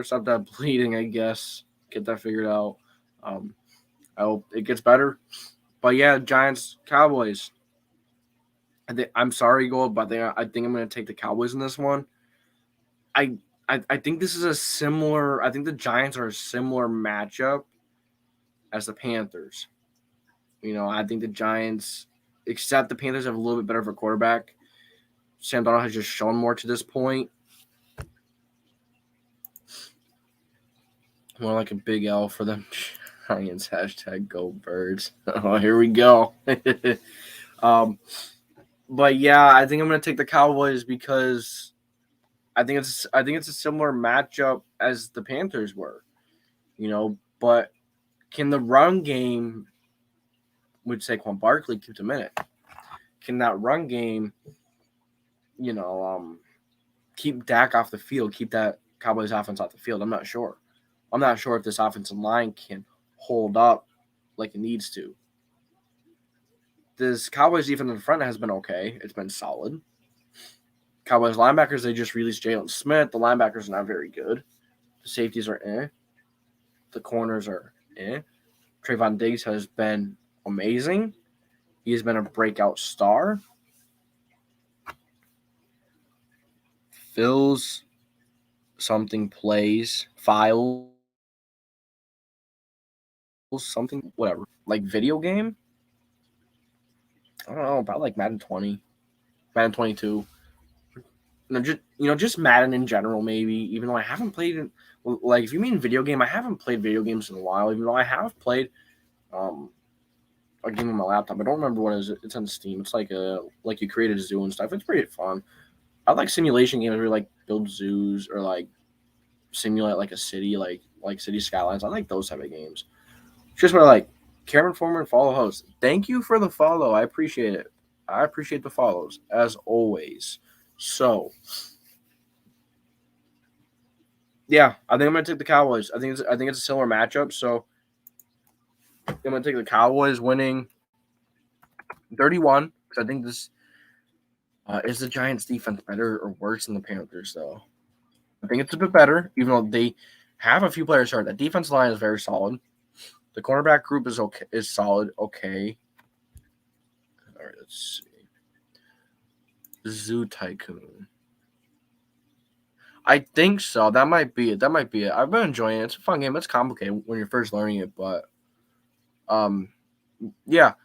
Speaker 1: stop that bleeding, I guess. Get that figured out. I hope it gets better. But yeah, Giants, Cowboys. I'm sorry, Gold, but I think I'm going to take the Cowboys in this one. I think this is I think the Giants are a similar matchup as the Panthers. I think the Giants, except the Panthers have a little bit better of a quarterback. Sam Darnold has just shown more to this point. More like a big L for the Giants. # Go Birds. Oh, here we go. But yeah, I think I'm going to take the Cowboys because I think it's a similar matchup as the Panthers were. But can the run game with Saquon Barkley keep them in it? Can that run game, keep Dak off the field, keep that Cowboys offense off the field? I'm not sure. I'm not sure if this offensive line can hold up like it needs to. This Cowboys defense in the front has been okay. It's been solid. Cowboys linebackers, they just released Jalen Smith. The linebackers are not very good. The safeties are The corners are Trayvon Diggs has been amazing. He has been a breakout star. Fills something plays, files, something, whatever. Like video game? I don't know, about like Madden 20, Madden 22. Just Madden in general, maybe. Even though I haven't played it, like if you mean video game, I haven't played video games in a while. Even though I have played a game on my laptop, I don't remember what it is. It's on Steam. It's like you create a zoo and stuff. It's pretty fun. I like simulation games where you like build zoos or like simulate like a city, like City Skylines. I like those type of games. Just what I like. Cameron Foreman, follow host. Thank you for the follow. I appreciate it. I appreciate the follows as always. So, yeah, I think I'm gonna take the Cowboys. I think it's a similar matchup. So, I'm gonna take the Cowboys winning 31 because I think this is the Giants' defense better or worse than the Panthers, though. I think it's a bit better, even though they have a few players hurt. The defense line is very solid. The cornerback group is solid. Okay. All right, let's see. Zoo Tycoon. I think so. That might be it. I've been enjoying it. It's a fun game. It's complicated when you're first learning it, but yeah.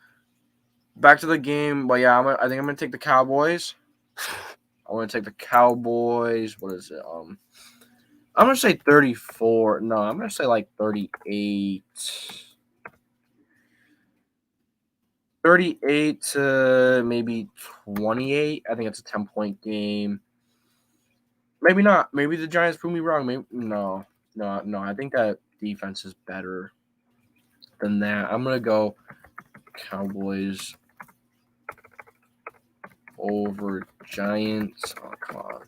Speaker 1: Back to the game. But yeah, I think I'm gonna take the Cowboys. I want to take the Cowboys. What is it? I'm gonna say 34. No, I'm gonna say like 38. 38 to maybe 28. I think it's a 10-point game. Maybe not. Maybe the Giants prove me wrong. Maybe no. I think that defense is better than that. I'm gonna go Cowboys over Giants. Oh, come on.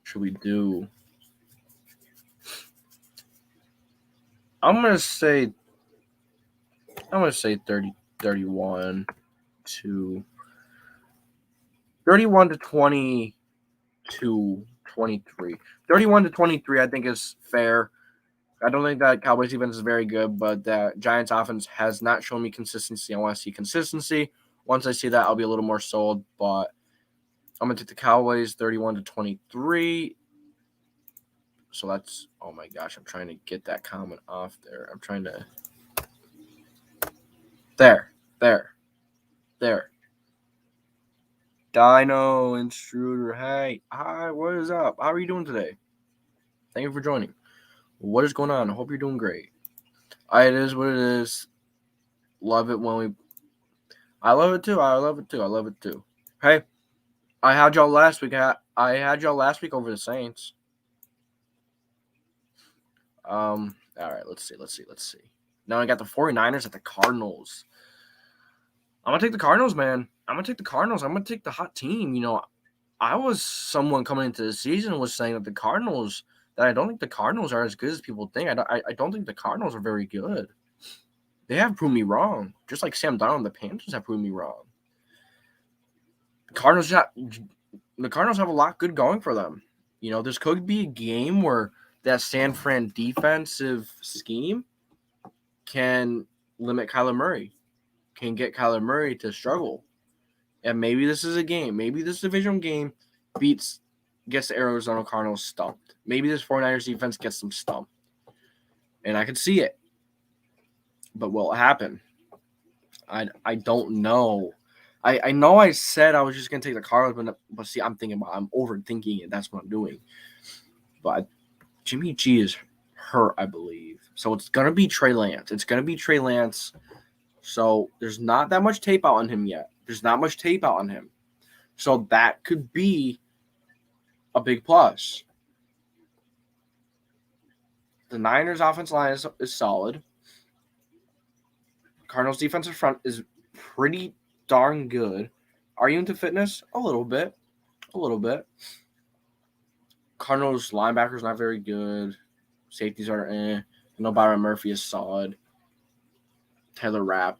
Speaker 1: Should we do? I'm gonna say 30, 31 to 31 to 20 to 23. 31 to 23, I think is fair. I don't think that Cowboys defense is very good, but that Giants offense has not shown me consistency. I want to see consistency. Once I see that, I'll be a little more sold. But I'm gonna take the Cowboys 31 to 23. So that's, oh my gosh, I'm trying to get that comment off there. I'm trying to there. Dino Intruder. Hey, hi, what is up? How are you doing today? Thank you for joining. What is going on? I hope you're doing great. It is what it is. Love it when we. I love it too. Hey, I had y'all last week. I had y'all last week over the Saints. All right, let's see. Now I got the 49ers at the Cardinals. I'm gonna take the Cardinals, man. I'm gonna take the hot team. You know, I was someone coming into the season was saying that I don't think the Cardinals are as good as people think. I don't think the Cardinals are very good. They have proved me wrong, just like Sam Darnold and the Panthers have proved me wrong. The Cardinals have a lot good going for them. You know, this could be a game where that San Fran defensive scheme can limit Kyler Murray, can get Kyler Murray to struggle. And maybe this is a game. Maybe this division game gets the Arizona Cardinals stumped. Maybe this 49ers defense gets them stumped. And I can see it. But will it happen? I don't know. I know I said I was just going to take the Cardinals, but see, I'm overthinking it. That's what I'm doing. But Jimmy G is hurt, I believe. So it's going to be Trey Lance. So there's not that much tape out on him yet. So that could be a big plus. The Niners' offensive line is solid. Cardinals' defensive front is pretty darn good. Are you into fitness? A little bit. Cardinals' linebackers not very good. Safeties are I know Byron Murphy is solid. Taylor Rapp.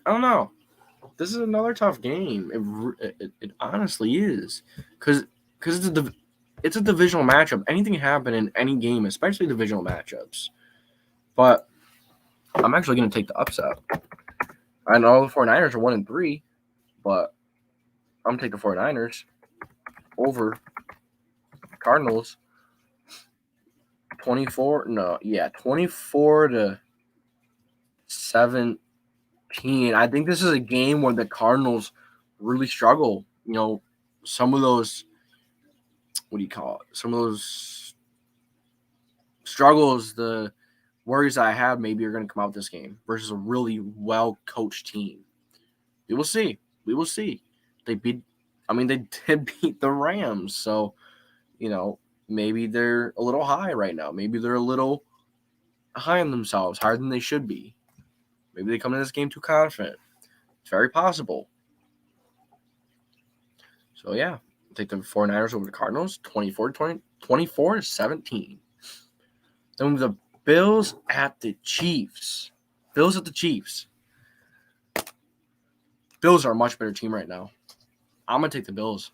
Speaker 1: I don't know. This is another tough game. It honestly is, because it's a divisional matchup. Anything can happen in any game, especially divisional matchups. But I'm actually going to take the upset. I know the 49ers are 1-3, but I'm going to take the 49ers over Cardinals. 24 to 7. I think this is a game where the Cardinals really struggle. You know, some of those, some of those struggles, the worries I have maybe are going to come out this game versus a really well-coached team. We will see. They did beat the Rams. So, you know, maybe they're a little high right now. Maybe they're a little high on themselves, higher than they should be. Maybe they come into this game too confident. It's very possible. So, yeah, take the 49ers over the Cardinals, 24-17. Then the Bills at the Chiefs. Bills are a much better team right now. I'm going to take the Bills.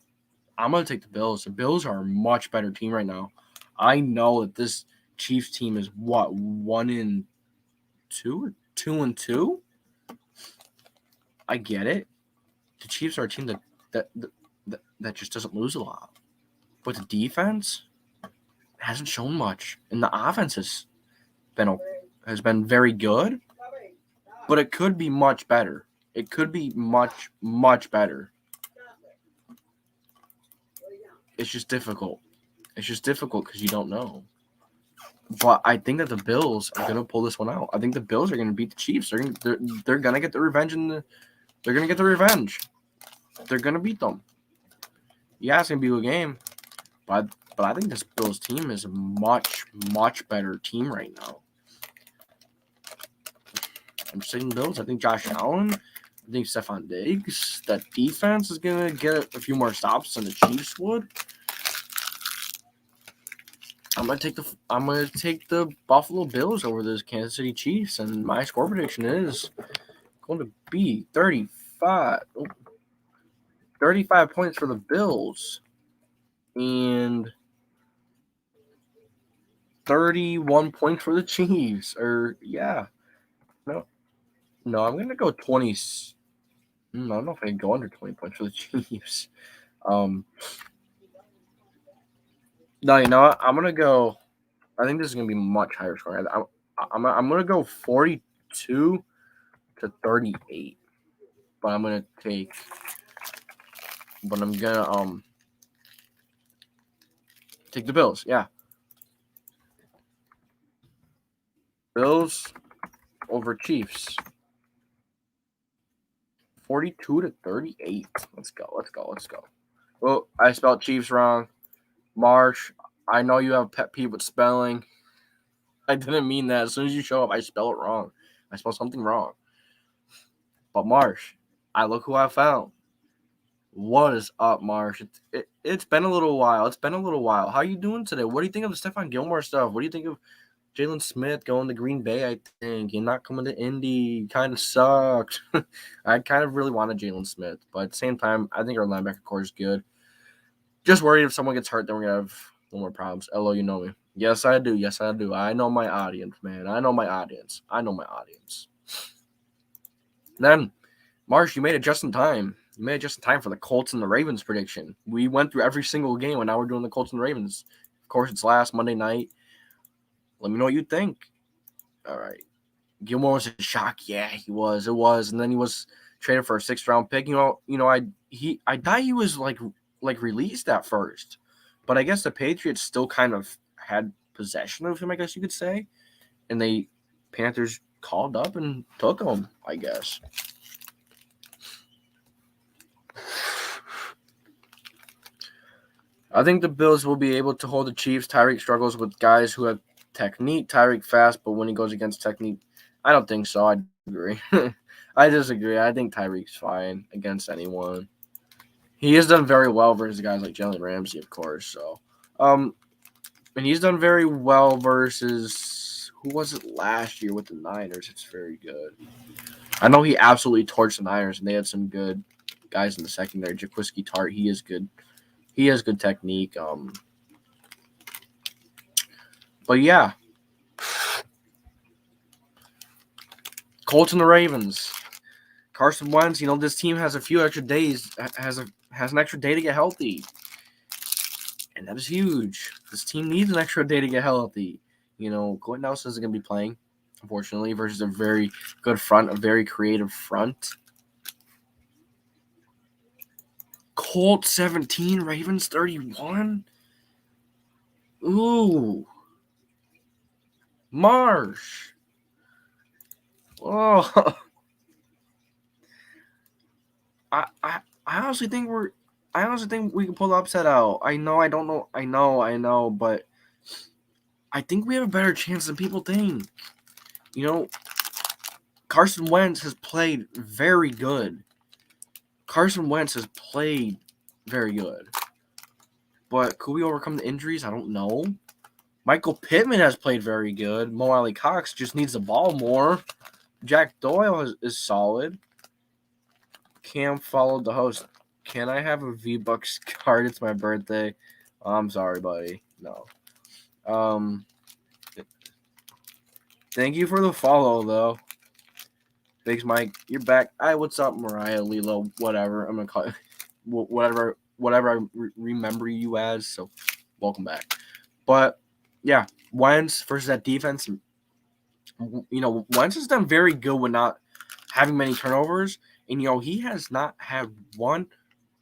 Speaker 1: The Bills are a much better team right now. I know that this Chiefs team is 1-2 or 2-2? I get it. the Chiefs are a team that just doesn't lose a lot. But the defense hasn't shown much, and the offense has been very good, but it could be much better. It could be much better. It's just difficult. It's just difficult because you don't know. But I think that the Bills are gonna pull this one out. I think the Bills are gonna beat the Chiefs. They're gonna get the revenge they're gonna get the revenge. They're gonna beat them. Yeah, it's gonna be a game, but I think this Bills team is a much better team right now. I'm saying Bills. I think Josh Allen. I think Stephon Diggs. That defense is gonna get a few more stops than the Chiefs would. I'm gonna take the Buffalo Bills over those Kansas City Chiefs, and my score prediction is going to be 35 points for the Bills and 31 points for the Chiefs. No, I'm gonna go 20. I don't know if I can go under 20 points for the Chiefs. No, you know what? I'm gonna go. I think this is gonna be much higher scoring. I'm gonna go 42 to 38. But I'm gonna take. But I'm gonna take the Bills. Yeah, Bills over Chiefs. 42 to 38. Let's go. Well, I spelled Chiefs wrong. Marsh, I know you have a pet peeve with spelling. I didn't mean that. As soon as you show up, I spell it wrong. I spell something wrong. But Marsh, look who I found. What is up, Marsh? It's been a little while. How you doing today? What do you think of the Stephon Gilmore stuff? What do you think of Jalen Smith going to Green Bay? I think you're not coming to Indy. Kind of sucked. I kind of really wanted Jalen Smith, but at the same time, I think our linebacker core is good. Just worried if someone gets hurt, then we're gonna have no more problems. Hello, you know me. Yes, I do. I know my audience, man. I know my audience. Then, Marsh, you made it just in time. For the Colts and the Ravens prediction. We went through every single game, and now we're doing the Colts and the Ravens. Of course, it's last Monday night. Let me know what you think. All right. Gilmore was a shock. Yeah, he was. It was. And then he was traded for a 6th-round pick. I thought he was like released at first. But I guess the Patriots still kind of had possession of him, I guess you could say. And the Panthers called up and took him, I guess. I think the Bills will be able to hold the Chiefs. Tyreek struggles with guys who have technique. Tyreek fast, but when he goes against technique, I don't think so. I agree. I disagree. I think Tyreek's fine against anyone. He has done very well versus guys like Jalen Ramsey, of course. So, and he's done very well versus who was it last year with the Niners? It's very good. I know he absolutely torched the Niners, and they had some good guys in the secondary. Jaquiski Tart, he is good. He has good technique. But yeah, Colts and the Ravens. Carson Wentz, this team has a few extra days, has an extra day to get healthy. And that is huge. This team needs an extra day to get healthy. Quentin Nelson isn't going to be playing, unfortunately, versus a very good front, a very creative front. Colts 17, Ravens 31. Ooh. Marsh. Oh. I honestly think we can pull the upset out. I know, but I think we have a better chance than people think. Carson Wentz has played very good. But could we overcome the injuries? I don't know. Michael Pittman has played very good. Mo Alley Cox just needs the ball more. Jack Doyle is solid. Cam followed the host. Can I have a V-Bucks card? It's my birthday. I'm sorry, buddy. No. Thank you for the follow, though. Biggs Mike, you're back. Hi, what's up, Mariah, Lilo, whatever. I'm gonna call it whatever I remember you as. So, welcome back. But yeah, Wentz versus that defense. Wentz has done very good with not having many turnovers, and he has not had one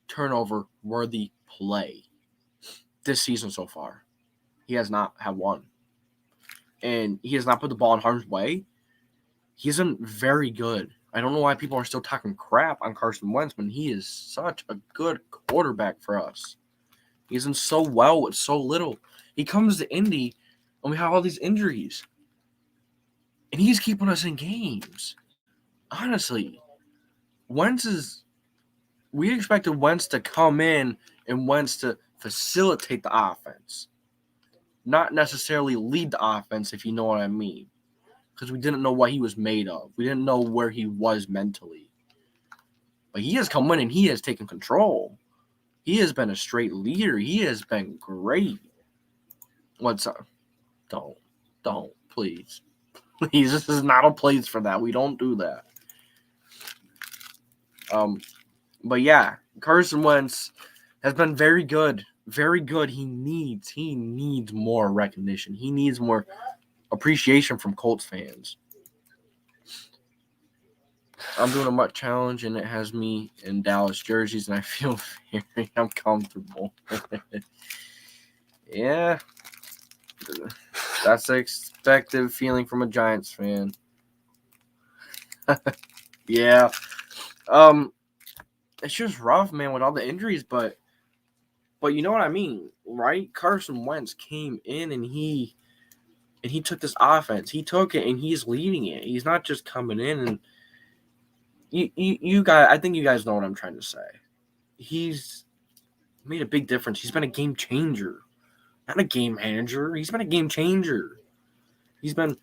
Speaker 1: turnover worthy play this season so far. He has not had one, and he has not put the ball in harm's way. He's been very good. I don't know why people are still talking crap on Carson Wentz when he is such a good quarterback for us. He's done so well with so little. He comes to Indy, and we have all these injuries, and he's keeping us in games. Honestly, we expected Wentz to come in and Wentz to facilitate the offense, not necessarily lead the offense, if you know what I mean. Because we didn't know what he was made of. We didn't know where he was mentally. But he has come in and he has taken control. He has been a straight leader. He has been great. What's up? Don't, please. Please, this is not a place for that. We don't do that. But yeah, Carson Wentz has been very good. Very good. He needs more recognition. He needs more appreciation from Colts fans. I'm doing a MUT challenge, and it has me in Dallas jerseys, and I feel very uncomfortable. Yeah. That's the expected feeling from a Giants fan. Yeah. It's just rough, man, with all the injuries, but you know what I mean, right? Carson Wentz came in and he took this offense. He took it and he's leading it. He's not just coming in and you guys, I think you guys know what I'm trying to say. He's made a big difference. He's been a game changer. Not a game manager. He's been a game changer. He's been,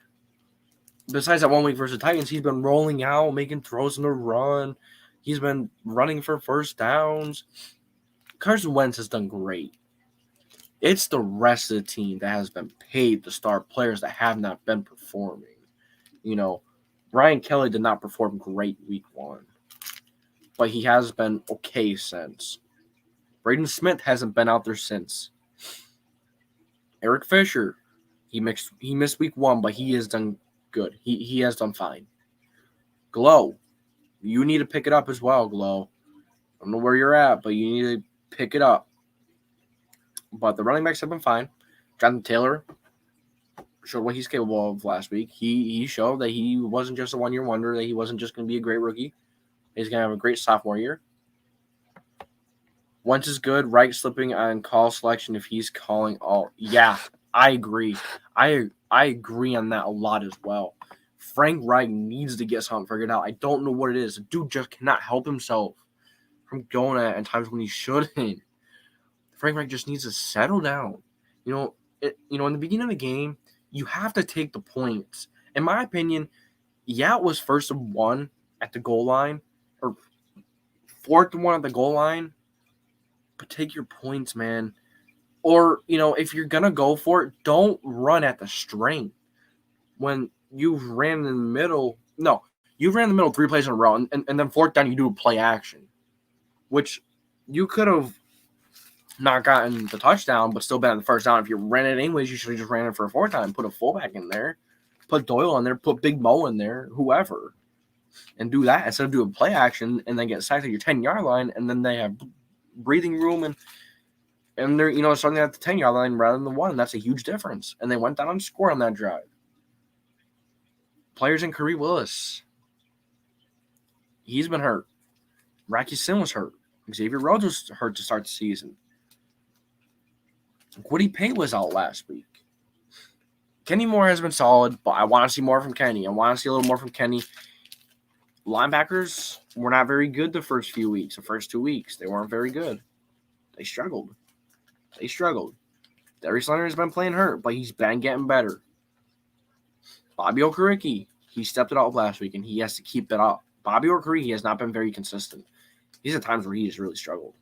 Speaker 1: besides that 1 week versus the Titans, he's been rolling out, making throws in the run. He's been running for first downs. Carson Wentz has done great. It's the rest of the team that has been paid to start players that have not been performing. Ryan Kelly did not perform great week 1, but he has been okay since. Braden Smith hasn't been out there since. Eric Fisher, he missed week 1, but he has done good. He has done fine. Glow, you need to pick it up as well, Glow. I don't know where you're at, but you need to pick it up. But the running backs have been fine. Jonathan Taylor showed what he's capable of last week. He showed that he wasn't just a one-year wonder, that he wasn't just going to be a great rookie. He's going to have a great sophomore year. Wentz is good. Wright slipping on call selection if he's calling all. Yeah, I agree. I agree on that a lot as well. Frank Wright needs to get something figured out. I don't know what it is. The dude just cannot help himself from going at times when he shouldn't. Frank Wright just needs to settle down. In the beginning of the game, you have to take the points. In my opinion, it was 1st and 1 at the goal line, or 4th and 1 at the goal line, but take your points, man. Or, if you're going to go for it, don't run at the string. When you've ran in the middle, you've ran in the middle 3 plays in a row, and then 4th down, you do a play action, which you could have not gotten the touchdown, but still been on the first down. If you ran it anyways, you should have just ran it for a 4th time. Put a fullback in there, put Doyle in there, put Big Mo in there, whoever, and do that instead of doing play action and then get sacked at your 10-yard line, and then they have breathing room and they're starting at the 10-yard line rather than the 1. That's a huge difference. And they went down and scored on that drive. Players in Curry Willis, he's been hurt. Rocky Sin was hurt. Xavier Rhodes was hurt to start the season. Woody Pate was out last week. Kenny Moore has been solid, but I want to see more from Kenny. I want to see a little more from Kenny. Linebackers were not very good the first 2 weeks. They weren't very good. They struggled. Darius Leonard has been playing hurt, but he's been getting better. Bobby Okereke, he stepped it up last week, and he has to keep it up. Bobby Okereke has not been very consistent. These are times where he has really struggled.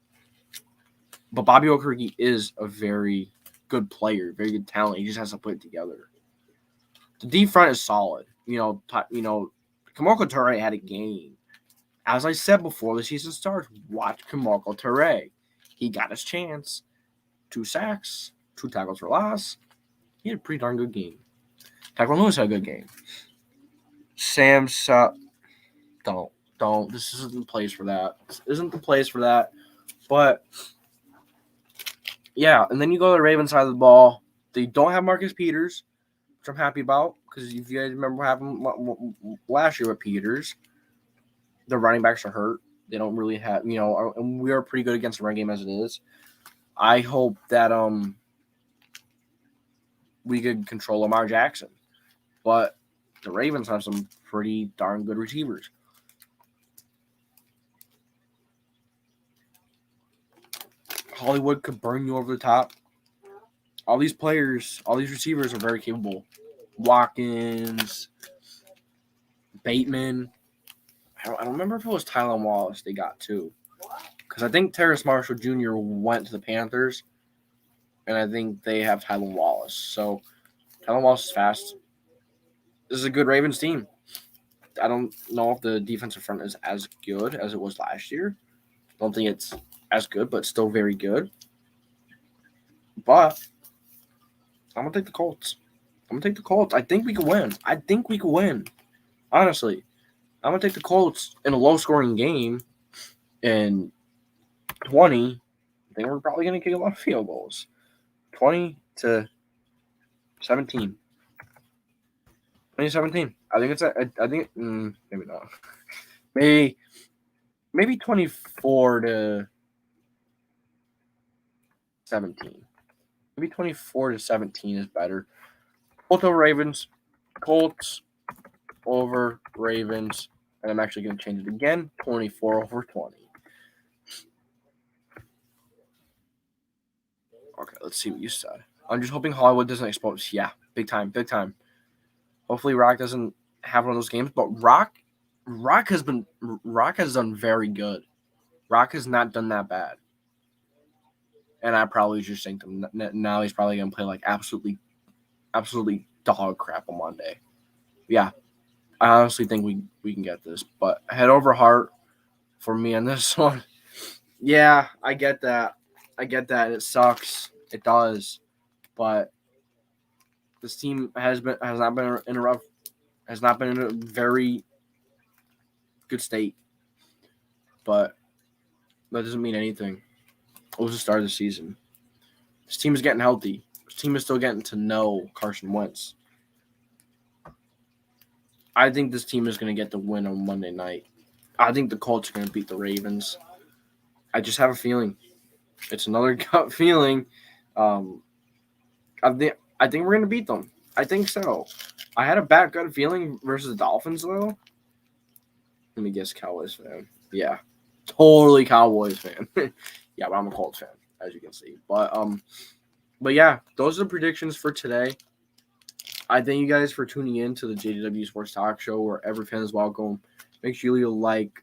Speaker 1: But Bobby Okereke is a very good player, very good talent. He just has to put it together. The deep front is solid. Kamarko Toure had a game. As I said before the season starts, watch Kamarko Toure. He got his chance. 2 sacks, 2 tackles for loss. He had a pretty darn good game. Tyquan Lewis had a good game. Sam's don't. This isn't the place for that. This isn't the place for that. But yeah, and then you go to the Ravens side of the ball. They don't have Marcus Peters, which I'm happy about, because if you guys remember what happened last year with Peters, the running backs are hurt. They don't really have, and we are pretty good against the run game as it is. I hope that we could control Lamar Jackson. But the Ravens have some pretty darn good receivers. Hollywood could burn you over the top. All these players, all these receivers are very capable. Watkins, Bateman. I don't remember if it was Tylan Wallace they got too. Because I think Terrace Marshall Jr. went to the Panthers. And I think they have Tylan Wallace. So Tylan Wallace is fast. This is a good Ravens team. I don't know if the defensive front is as good as it was last year. Don't think it's as good, but still very good. But I'm going to take the Colts. I think we could win. Honestly. I'm going to take the Colts in a low-scoring game. And 20, I think we're probably going to kick a lot of field goals. 20-17. 2017. I think it's maybe not. Maybe 24-17. Maybe 24-17 is better. Colts over Ravens. Colts over Ravens. And I'm actually going to change it again. 24-20. Okay, let's see what you said. I'm just hoping Hollywood doesn't expose. Yeah, big time. Hopefully Rock doesn't have one of those games. But Rock has done very good. Rock has not done that bad. And I probably just think now he's probably going to play like absolutely dog crap on Monday. Yeah, I honestly think we can get this. But head over heart for me on this one. Yeah, I get that. It sucks. It does. But this team has not been in a very good state. But that doesn't mean anything. It was the start of the season. This team is getting healthy. This team is still getting to know Carson Wentz. I think this team is going to get the win on Monday night. I think the Colts are going to beat the Ravens. I just have a feeling. It's another gut feeling. I think we're going to beat them. I think so. I had a bad gut feeling versus the Dolphins, though. Let me guess, Cowboys fan. Yeah, totally Cowboys fan. Yeah, but I'm a Colts fan, as you can see. But yeah, those are the predictions for today. I thank you guys for tuning in to the JDW Sports Talk Show, where every fan is welcome. Make sure you like,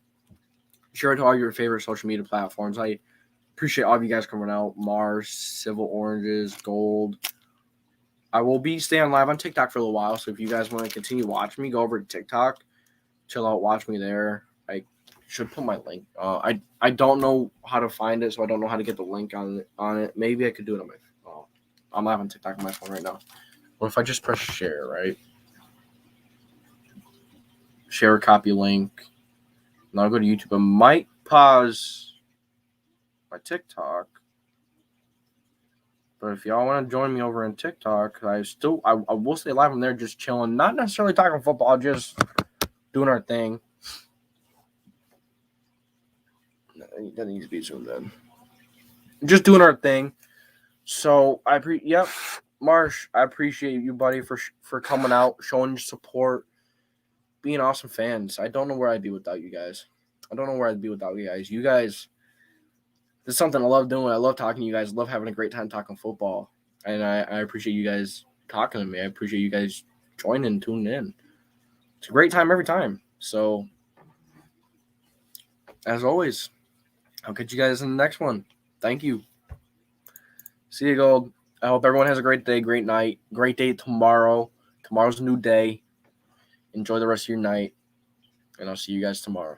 Speaker 1: share it to all your favorite social media platforms. I appreciate all of you guys coming out. Mars, Civil Oranges, Gold. I will be staying live on TikTok for a little while, so if you guys want to continue watching me, go over to TikTok, chill out, watch me there. I should put my link. I don't know how to find it, so I don't know how to get the link on it. Maybe I could do it on my phone. I'm live on TikTok on my phone right now. What if I just press share, right? Share, copy link. Now I'll go to YouTube. I might pause my TikTok. But if y'all want to join me over on TikTok, I will stay live on there just chilling. Not necessarily talking football, just doing our thing. That needs to be zoomed in. Just doing our thing. So, Marsh, I appreciate you, buddy, for coming out, showing your support, being awesome fans. I don't know where I'd be without you guys. You guys, this is something I love doing. I love talking to you guys. I love having a great time talking football. And I appreciate you guys talking to me. I appreciate you guys joining, tuning in. It's a great time every time. So, as always, I'll catch you guys in the next one. Thank you. See you, Gold. I hope everyone has a great day, great night, great day tomorrow. Tomorrow's a new day. Enjoy the rest of your night. and I'll see you guys tomorrow.